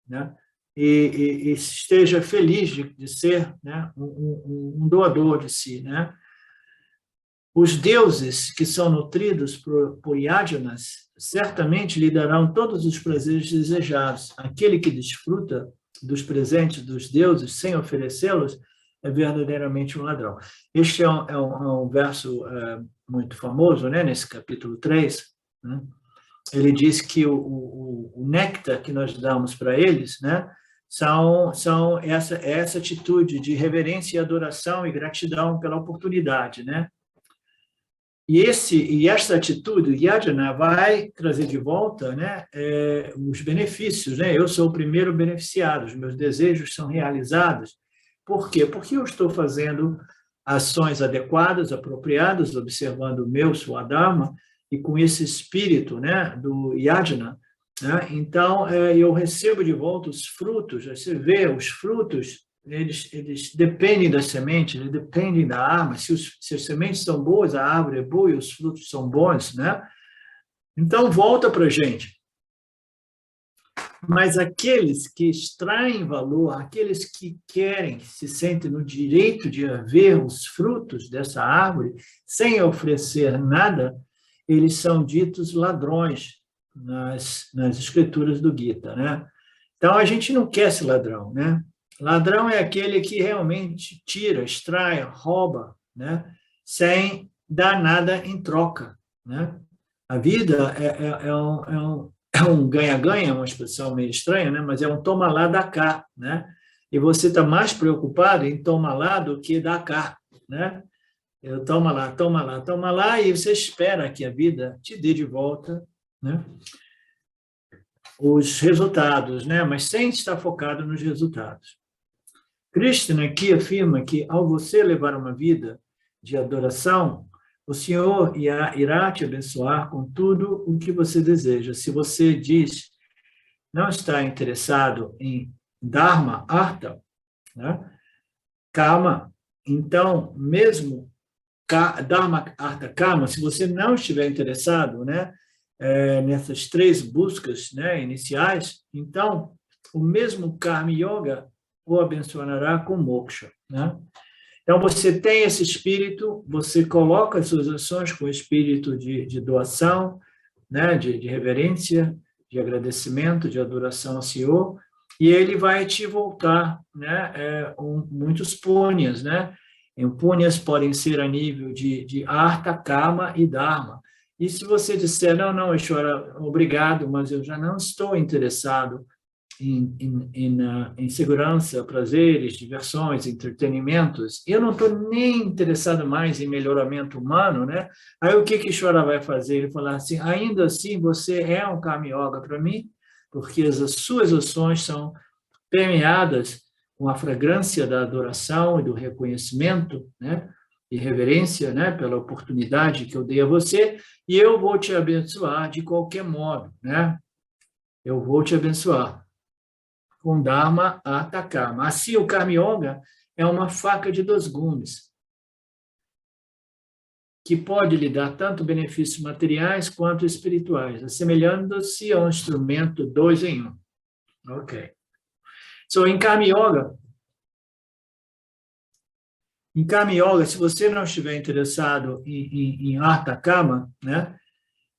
Speaker 1: né? E esteja feliz de ser, né, um doador de si, né? Os deuses que são nutridos por yajanas certamente lhe darão todos os prazeres desejados. Aquele que desfruta dos presentes dos deuses sem oferecê-los é verdadeiramente um ladrão. Este é um verso muito famoso, né, nesse capítulo 3, né? Ele diz que o néctar que nós damos para eles, né, são essa atitude de reverência e adoração e gratidão pela oportunidade, né? E esta atitude, Yajna, vai trazer de volta, né, os benefícios, né? Eu sou o primeiro beneficiado, os meus desejos são realizados. Por quê? Porque eu estou fazendo ações adequadas, apropriadas, observando o meu Swadharma, e com esse espírito, né, do Yajna, né? Então, eu recebo de volta os frutos. Você vê, os frutos, eles dependem da semente, eles dependem da árvore. Se as sementes são boas, a árvore é boa e os frutos são bons, né? Então, volta para a gente. Mas aqueles que extraem valor, aqueles que querem, se sentem no direito de ver os frutos dessa árvore, sem oferecer nada, eles são ditos ladrões nas escrituras do Gita, né? Então, a gente não quer ser ladrão, né? Ladrão é aquele que realmente tira, extrai, rouba, né? Sem dar nada em troca, né? A vida é um ganha-ganha, uma expressão meio estranha, né? Mas é um toma lá, dá cá, né? E você está mais preocupado em tomar lá do que dar cá, né? Eu toma lá, toma lá, toma lá, e você espera que a vida te dê de volta, né? Os resultados, né? Mas sem estar focado nos resultados. Krishna aqui afirma que, ao você levar uma vida de adoração, o Senhor irá te abençoar com tudo o que você deseja. Se você diz, não está interessado em Dharma, Artha, né? Kama, então, mesmo Dharma, Artha, Kama, se você não estiver interessado, né, nessas três buscas, né, iniciais, então, o mesmo Karma Yoga o abençoará com moksha, né? Então, você tem esse espírito, você coloca as suas ações com o espírito de doação, né, de reverência, de agradecimento, de adoração ao Senhor, e ele vai te voltar, né, muitos punyas, né? E punyas podem ser a nível de Artha, Kama e Dharma. E se você disser, não, Ishvara, obrigado, mas eu já não estou interessado em segurança, prazeres, diversões, entretenimentos, eu não estou nem interessado mais em melhoramento humano, né? Aí o que Ishvara vai fazer? Ele falar assim, ainda assim você é um Karma Yoga para mim, porque as suas ações são permeadas com a fragrância da adoração e do reconhecimento, né? E reverência, né? Pela oportunidade que eu dei a você, e eu vou te abençoar de qualquer modo, né? Eu vou te abençoar com Dharma, Artha, Kama. Assim, o Karma Yoga é uma faca de dois gumes, que pode lhe dar tanto benefícios materiais quanto espirituais, assemelhando-se a um instrumento 2 em 1. Ok. So, em Karma Yoga, se você não estiver interessado em Artha, Kama, né,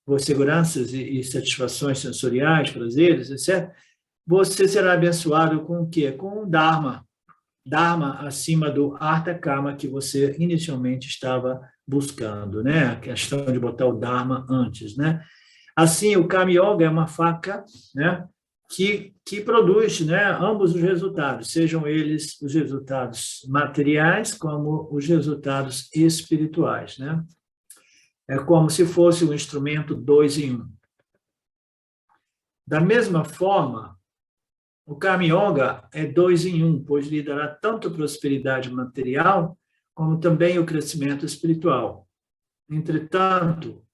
Speaker 1: por seguranças e satisfações sensoriais, prazeres, etc., você será abençoado com o quê? Com o Dharma. Dharma acima do Artha, Kama que você inicialmente estava buscando, né? A questão de botar o Dharma antes, né? Assim, o Karma Yoga é uma faca, né, que produz, né, ambos os resultados, sejam eles os resultados materiais como os resultados espirituais, né? É como se fosse um instrumento 2 em 1. Da mesma forma, o Karma Yoga é 2 em 1, pois lhe dará tanto prosperidade material como também o crescimento espiritual. Entretanto,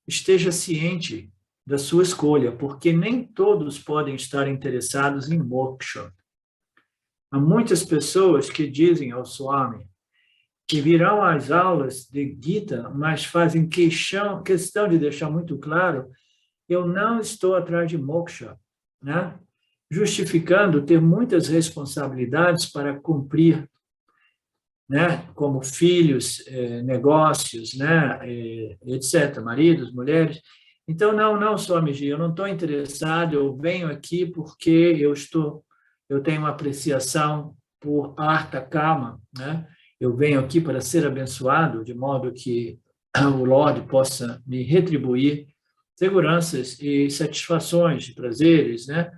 Speaker 1: esteja ciente da sua escolha, porque nem todos podem estar interessados em moksha. Há muitas pessoas que dizem ao Swami que virão às aulas de Gita, mas fazem questão de deixar muito claro, eu não estou atrás de moksha, né? Justificando ter muitas responsabilidades para cumprir, né? Como filhos, negócios, né? Etc., maridos, mulheres. Então, não, Swamiji, eu não estou interessado, eu venho aqui porque eu tenho uma apreciação por Artha, Kama, né? Eu venho aqui para ser abençoado, de modo que o Lorde possa me retribuir seguranças e satisfações, prazeres, né?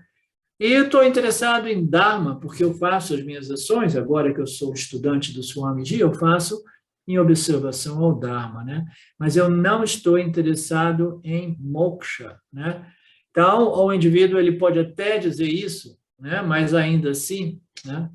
Speaker 1: E eu estou interessado em Dharma, porque eu faço as minhas ações, agora que eu sou estudante do Swamiji, eu faço em observação ao Dharma, né? Mas eu não estou interessado em moksha, né? Então, o indivíduo ele pode até dizer isso, né? Mas ainda assim, né?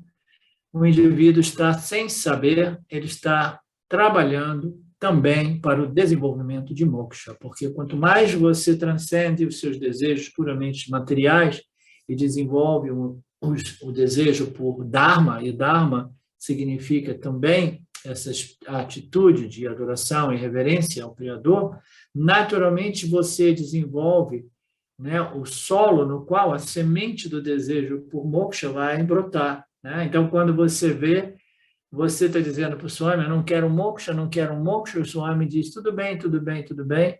Speaker 1: O indivíduo está sem saber, ele está trabalhando também para o desenvolvimento de moksha, porque quanto mais você transcende os seus desejos puramente materiais e desenvolve o desejo por Dharma, e Dharma significa também essa atitude de adoração e reverência ao Criador, naturalmente você desenvolve né, o solo no qual a semente do desejo por moksha vai brotar, né? Então, quando você vê, você está dizendo para o Swami, eu não quero moksha, não quero moksha, o Swami diz, tudo bem, tudo bem, tudo bem,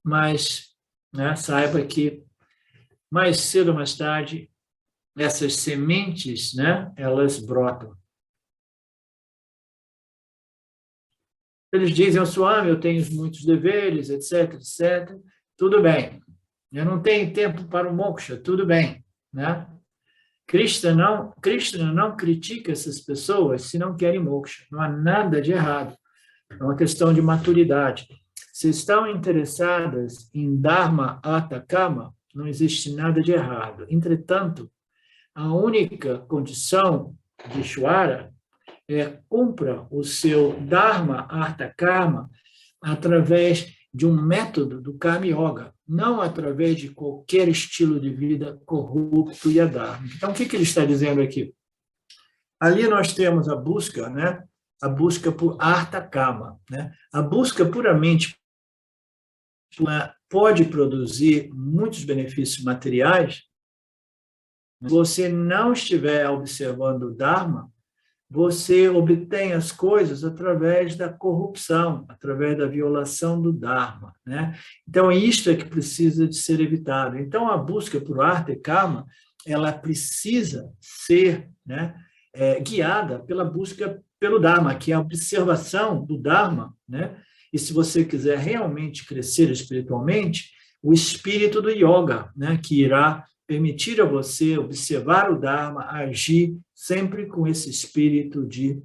Speaker 1: mas, né, saiba que mais cedo ou mais tarde, essas sementes, né, elas brotam. Eles dizem ao Swami, eu tenho muitos deveres, etc, etc. Tudo bem. Eu não tenho tempo para o moksha, tudo bem, né? Krishna não critica essas pessoas se não querem moksha. Não há nada de errado. É uma questão de maturidade. Se estão interessadas em Dharma, Artha, Kama, não existe nada de errado. Entretanto, a única condição de Ishvara é cumpra o seu Dharma, Artha, Kama através de um método do Karma Yoga, não através de qualquer estilo de vida corrupto e adármico. Então, o que ele está dizendo aqui? Ali nós temos a busca, né? A busca por Artha Kama, né? A busca puramente pode produzir muitos benefícios materiais. Se você não estiver observando o Dharma, você obtém as coisas através da corrupção, através da violação do Dharma, né? Então, isto é que precisa de ser evitado. Então, a busca por Artha e Kama, ela precisa ser, né, guiada pela busca pelo Dharma, que é a observação do Dharma, né? E se você quiser realmente crescer espiritualmente, o espírito do yoga, né, que irá permitir a você observar o Dharma, agir sempre com esse espírito de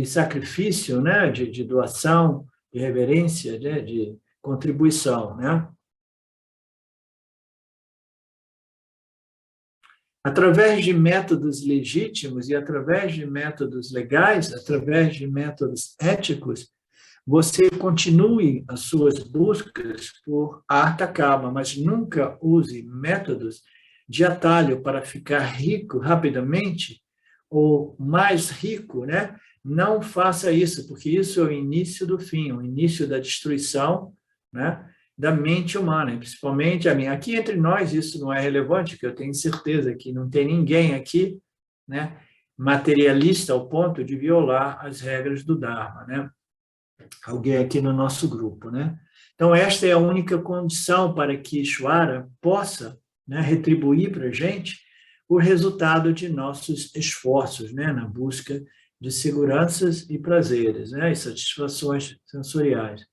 Speaker 1: sacrifício, né? de doação, de reverência, né? De contribuição. Né? Através de métodos legítimos e através de métodos legais, através de métodos éticos, você continue as suas buscas por Artha Kama, mas nunca use métodos de atalho para ficar rico rapidamente ou mais rico, né? Não faça isso, porque isso é o início do fim, o início da destruição, né, da mente humana, principalmente a minha. Aqui entre nós isso não é relevante, porque eu tenho certeza que não tem ninguém aqui, né, materialista ao ponto de violar as regras do Dharma, né? Alguém aqui no nosso grupo, né? Então, esta é a única condição para que Ishvara possa, né, retribuir para a gente o resultado de nossos esforços, né, na busca de seguranças e prazeres, né, e satisfações sensoriais.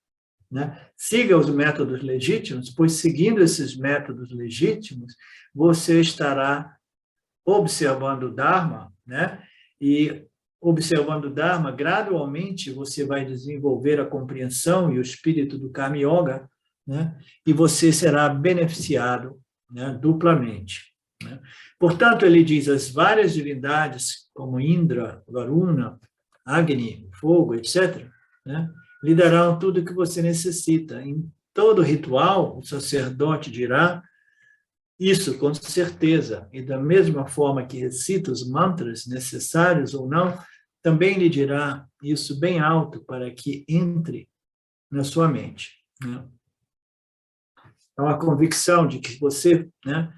Speaker 1: Né? Siga os métodos legítimos, pois seguindo esses métodos legítimos, você estará observando o Dharma, né? E observando o Dharma, gradualmente você vai desenvolver a compreensão e o espírito do Karma Yoga, né? E você será beneficiado, né, duplamente. Né? Portanto, ele diz, as várias divindades, como Indra, Varuna, Agni, fogo, etc., né, lhe darão tudo o que você necessita. Em todo ritual, o sacerdote dirá isso, com certeza, e da mesma forma que recita os mantras, necessários ou não, também lhe dirá isso bem alto para que entre na sua mente. Né? Então, a convicção de que você, né,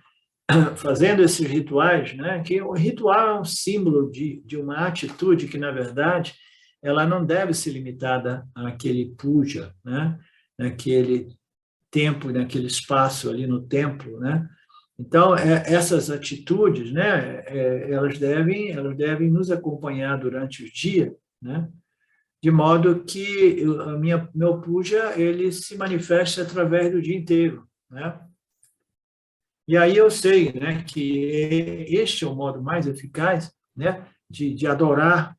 Speaker 1: fazendo esses rituais, né, que o ritual é um símbolo de uma atitude que, na verdade, ela não deve ser limitada àquele puja, né, naquele tempo, naquele espaço ali no templo, né? Então, essas atitudes, né, elas devem nos acompanhar durante o dia, né, de modo que meu puja, ele se manifesta através do dia inteiro, né? E aí eu sei, né, que este é o modo mais eficaz, né, de adorar,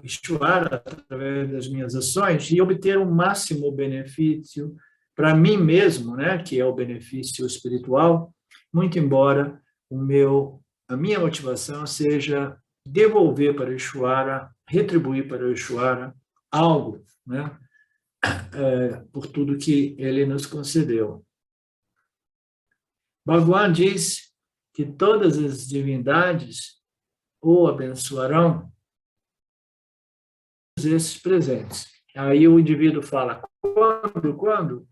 Speaker 1: Ishvara através das minhas ações e obter o máximo benefício para mim mesmo, né, que é o benefício espiritual, muito embora a minha motivação seja devolver para o Ishvara, retribuir para o Ishvara algo, né, por tudo que ele nos concedeu. Bhagavan diz que todas as divindades o abençoarão esses presentes. Aí o indivíduo fala, quando?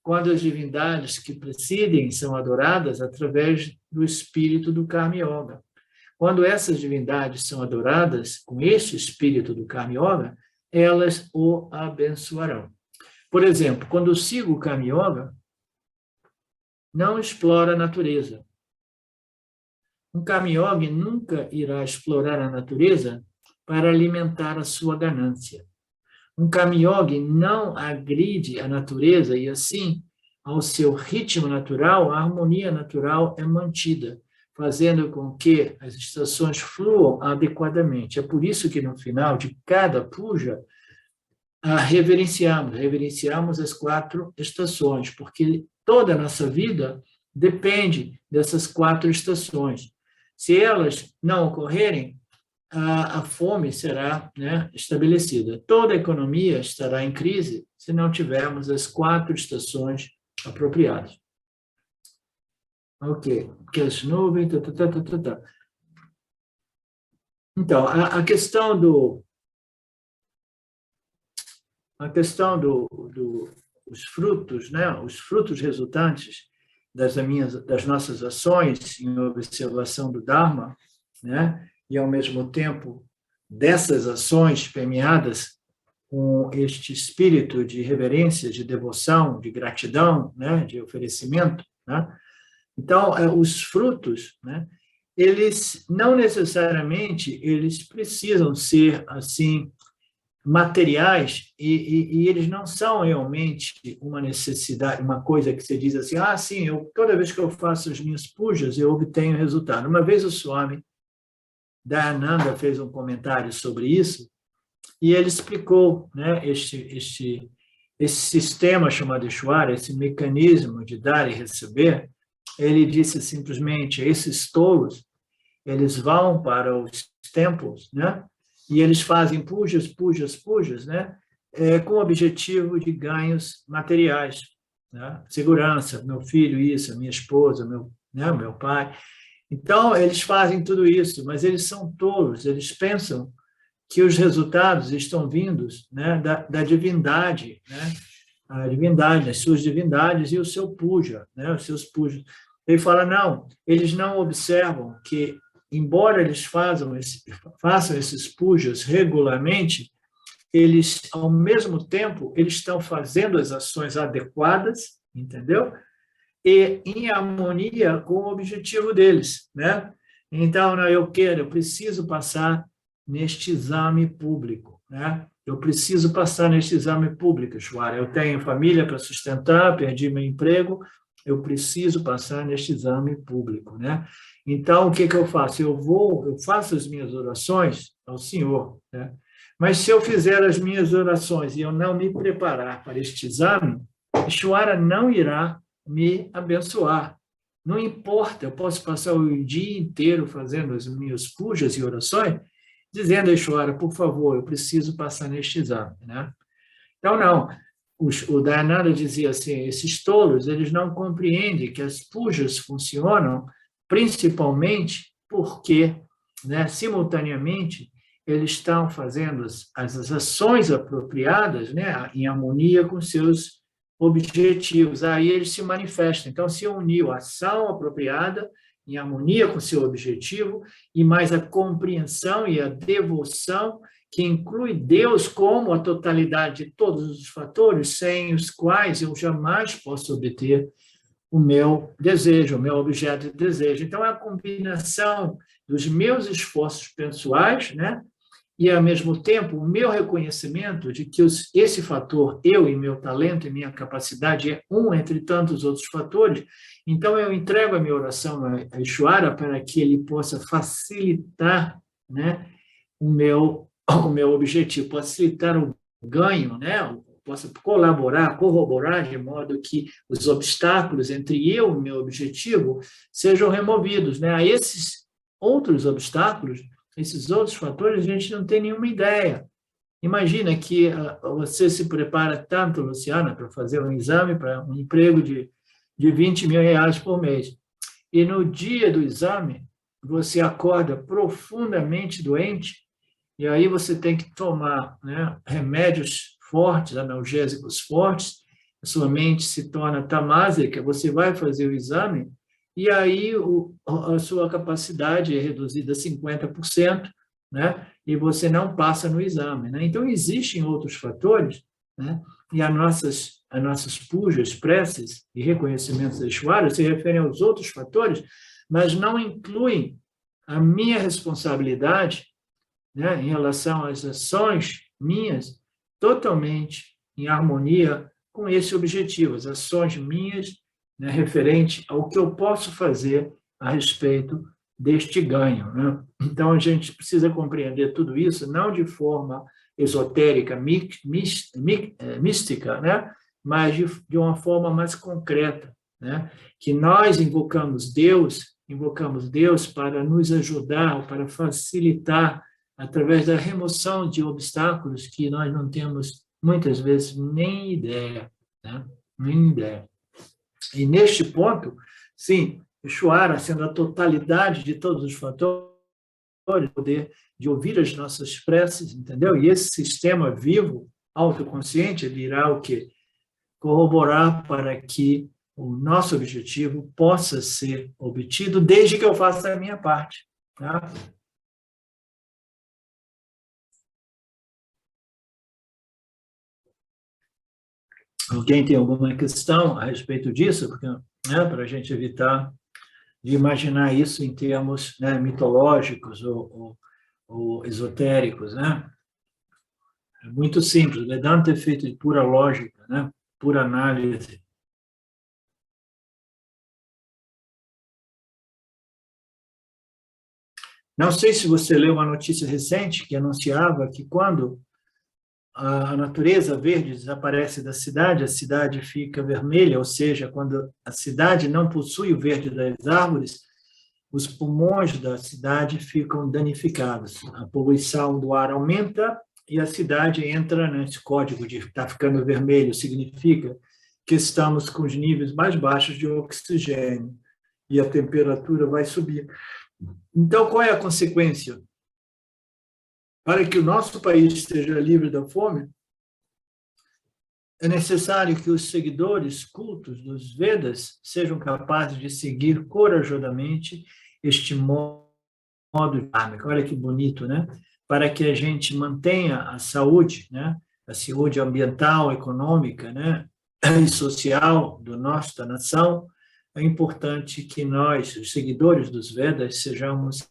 Speaker 1: quando as divindades que presidem são adoradas através do espírito do Karma Yoga. Quando essas divindades são adoradas com este espírito do Karma Yoga, elas o abençoarão. Por exemplo, quando eu sigo o Karma Yoga, não explora a natureza. Um Karma Yogi nunca irá explorar a natureza para alimentar a sua ganância. Um Karma Yogi não agride a natureza e, assim, ao seu ritmo natural, a harmonia natural é mantida, fazendo com que as estações fluam adequadamente. É por isso que, no final de cada puja, reverenciamos as 4 estações, porque toda a nossa vida depende dessas 4 estações. Se elas não ocorrerem, a fome será, né, estabelecida. Toda a economia estará em crise se não tivermos as 4 estações apropriadas. Ok, aquelas nuvens, Então, a questão dos frutos, né, os frutos resultantes das nossas ações em observação do Dharma, né, e, ao mesmo tempo, dessas ações permeadas com este espírito de reverência, de devoção, de gratidão, né, de oferecimento, né? Então, os frutos, né, eles não necessariamente eles precisam ser assim materiais e eles não são realmente uma necessidade, uma coisa que você diz assim, sim, toda vez que eu faço as minhas pujas, eu obtenho resultado. Uma vez o Swami Dayananda fez um comentário sobre isso e ele explicou, né, esse sistema chamado Ishvara, esse mecanismo de dar e receber. Ele disse simplesmente, esses touros, eles vão para os templos, né, e eles fazem pujas, né, com o objetivo de ganhos materiais, né, segurança, meu filho isso, minha esposa, meu pai. Então, eles fazem tudo isso, mas eles são tolos, eles pensam que os resultados estão vindos, né, da divindade, né, a divindade, as suas divindades e o seu puja, né, os seus pujas. Ele fala, não, eles não observam que, embora eles façam esses pujas regularmente, eles, ao mesmo tempo, eles estão fazendo as ações adequadas, entendeu? E em harmonia com o objetivo deles, né? Então, eu preciso passar neste exame público, né? Eu preciso passar neste exame público, Ishvara. Eu tenho família para sustentar, perdi meu emprego, eu preciso passar neste exame público, né? Então, o que eu faço? Eu faço as minhas orações ao Senhor, né? Mas se eu fizer as minhas orações e eu não me preparar para este exame, Ishvara não irá me abençoar. Não importa, eu posso passar o dia inteiro fazendo as minhas pujas e orações, dizendo a Ishvara, por favor, eu preciso passar neste exame, né? Então, não. O Dayananda dizia assim, esses tolos, eles não compreendem que as pujas funcionam principalmente porque, né, simultaneamente, eles estão fazendo as ações apropriadas, né, em harmonia com seus objetivos, aí eles se manifestam. Então, se uniu a ação apropriada, em harmonia com seu objetivo, e mais a compreensão e a devoção, que inclui Deus como a totalidade de todos os fatores, sem os quais eu jamais posso obter o meu desejo, o meu objeto de desejo. Então, é a combinação dos meus esforços pessoais, né, e, ao mesmo tempo, o meu reconhecimento de que esse fator, eu e meu talento e minha capacidade, é um entre tantos outros fatores. Então, eu entrego a minha oração a Ishvara para que ele possa facilitar, né, o meu objetivo, facilitar o ganho, né, possa colaborar, corroborar, de modo que os obstáculos entre eu e o meu objetivo sejam removidos, né? A esses outros obstáculos, esses outros fatores, a gente não tem nenhuma ideia. Imagina que você se prepara tanto, Luciana, para fazer um exame, para um emprego de 20 mil reais por mês. E no dia do exame, você acorda profundamente doente, e aí você tem que tomar, né, remédios fortes, analgésicos fortes, a sua mente se torna tamásica, você vai fazer o exame e aí a sua capacidade é reduzida a 50%, né? E você não passa no exame, né? Então, existem outros fatores, né? E as nossas pujas, preces e reconhecimentos da Ishvara se referem aos outros fatores, mas não incluem a minha responsabilidade, né, em relação às ações minhas, totalmente em harmonia com esse objetivo, as ações minhas, né, referente ao que eu posso fazer a respeito deste ganho, né? Então, a gente precisa compreender tudo isso, não de forma esotérica, mística, né? Mas de uma forma mais concreta, né? Que nós invocamos Deus para nos ajudar, para facilitar, através da remoção de obstáculos que nós não temos, muitas vezes, nem ideia, né? Nem ideia. E neste ponto, sim, Ishvara, sendo a totalidade de todos os fatores, o poder de ouvir as nossas preces, entendeu? E esse sistema vivo, autoconsciente, ele irá o quê? Corroborar para que o nosso objetivo possa ser obtido, desde que eu faça a minha parte, tá? Alguém tem alguma questão a respeito disso? Porque, né, para a gente evitar de imaginar isso em termos, né, mitológicos ou esotéricos, né? É muito simples. O Vedanta é feito de pura lógica, né? Pura análise. Não sei se você leu uma notícia recente que anunciava que quando a natureza verde desaparece da cidade, a cidade fica vermelha, ou seja, quando a cidade não possui o verde das árvores, os pulmões da cidade ficam danificados. A poluição do ar aumenta e a cidade entra nesse código de estar ficando vermelho, significa que estamos com os níveis mais baixos de oxigênio e a temperatura vai subir. Então, qual é a consequência? Para que o nosso país esteja livre da fome, é necessário que os seguidores cultos dos Vedas sejam capazes de seguir corajosamente este modo dharmico. Olha que bonito, né? Para que a gente mantenha a saúde, né? A saúde ambiental, econômica, né? E social da nação, é importante que nós, os seguidores dos Vedas, sejamos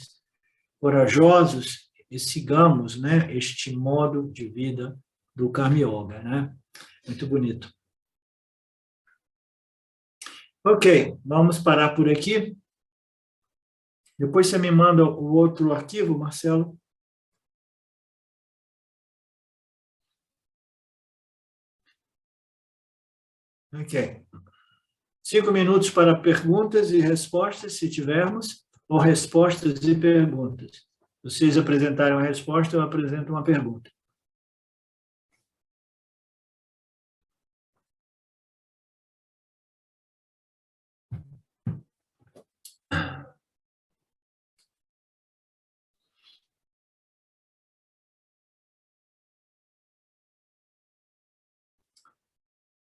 Speaker 1: corajosos e sigamos, né, este modo de vida do Karma Yoga, né? Muito bonito. Ok, vamos parar por aqui. Depois você me manda o outro arquivo, Marcelo. Ok. 5 minutos para perguntas e respostas, se tivermos, ou respostas e perguntas. Vocês apresentaram a resposta, eu apresento uma pergunta.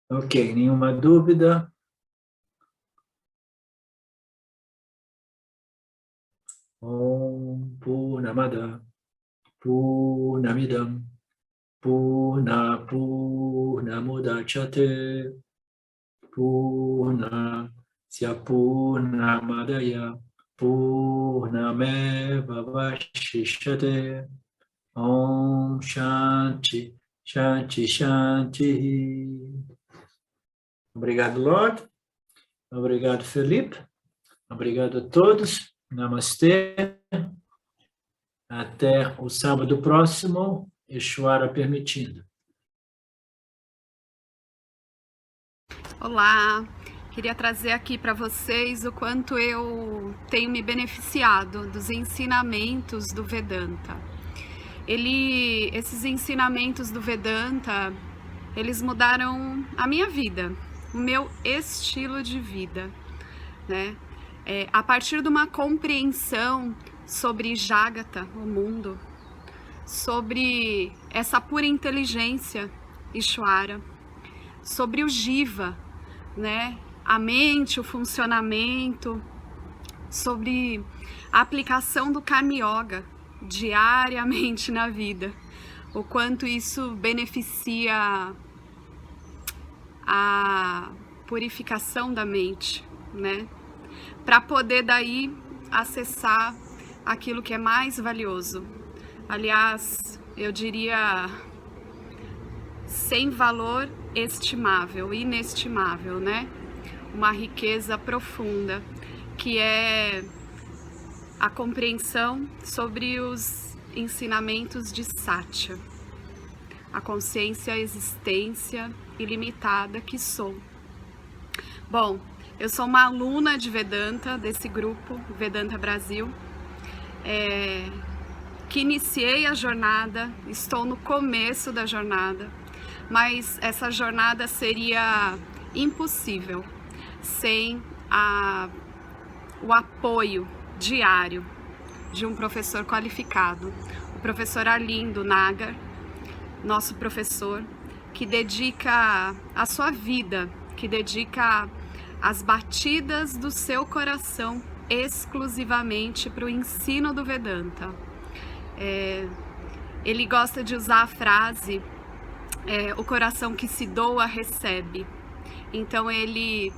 Speaker 1: Ok, nenhuma dúvida. Om Purnamada Purnamidam Purnamudachyate Purnasya Purnamadaya Purnameva Vashishyate. Om Shanti, Shanti, Shanti. Obrigado, Lord. Obrigado, Felipe. Obrigado a todos. Namastê. Até o sábado próximo, Ishvara permitindo.
Speaker 4: Olá, queria trazer aqui para vocês o quanto eu tenho me beneficiado dos ensinamentos do Vedanta. Esses ensinamentos do Vedanta, eles mudaram a minha vida, o meu estilo de vida, né? A partir de uma compreensão sobre Jagata, o mundo, sobre essa pura inteligência Ishvara, sobre o Jiva, né? A mente, o funcionamento, sobre a aplicação do Karma Yoga diariamente na vida, o quanto isso beneficia a purificação da mente, né? Para poder daí acessar aquilo que é mais valioso. Aliás, eu diria sem valor estimável, inestimável, né? Uma riqueza profunda, que é a compreensão sobre os ensinamentos de Satya, a consciência, a existência ilimitada que sou. Bom, eu sou uma aluna de Vedanta, desse grupo Vedanta Brasil, que iniciei a jornada, estou no começo da jornada, mas essa jornada seria impossível sem o apoio diário de um professor qualificado, o professor Arlindo Nagar, nosso professor, que dedica a sua vida, que dedica as batidas do seu coração exclusivamente para o ensino do Vedanta. Ele gosta de usar a frase, o coração que se doa recebe. Então ele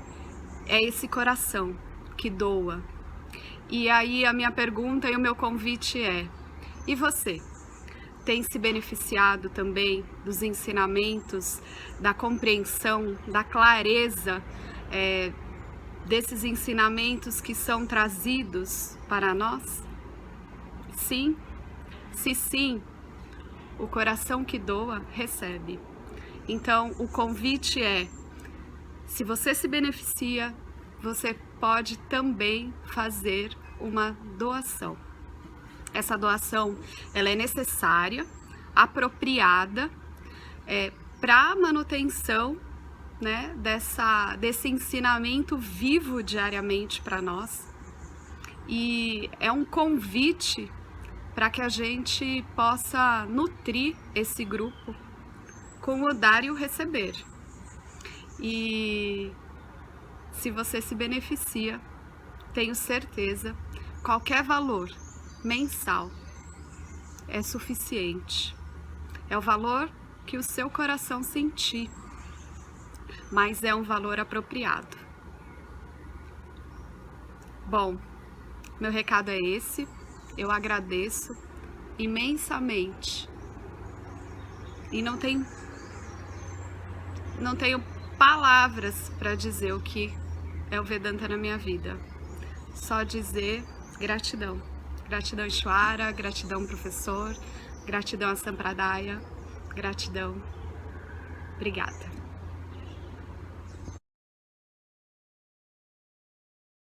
Speaker 4: é esse coração que doa. E aí a minha pergunta e o meu convite é: e você? Tem se beneficiado também dos ensinamentos, da compreensão, da clareza desses ensinamentos que são trazidos para nós? Sim? Se sim, o coração que doa recebe. Então o convite é: se você se beneficia, você pode também fazer uma doação. Essa doação, ela é necessária, apropriada, para a manutenção, né, desse ensinamento vivo diariamente para nós. E é um convite para que a gente possa nutrir esse grupo com o dar e o receber. E se você se beneficia, tenho certeza, qualquer valor mensal é suficiente. É o valor que o seu coração sentir, mas é um valor apropriado. Bom, meu recado é esse. Eu agradeço imensamente e não tenho palavras para dizer o que é o Vedanta na minha vida. Só dizer gratidão. Gratidão Ishvara, gratidão professor, gratidão a Sampradaya, gratidão. Obrigada.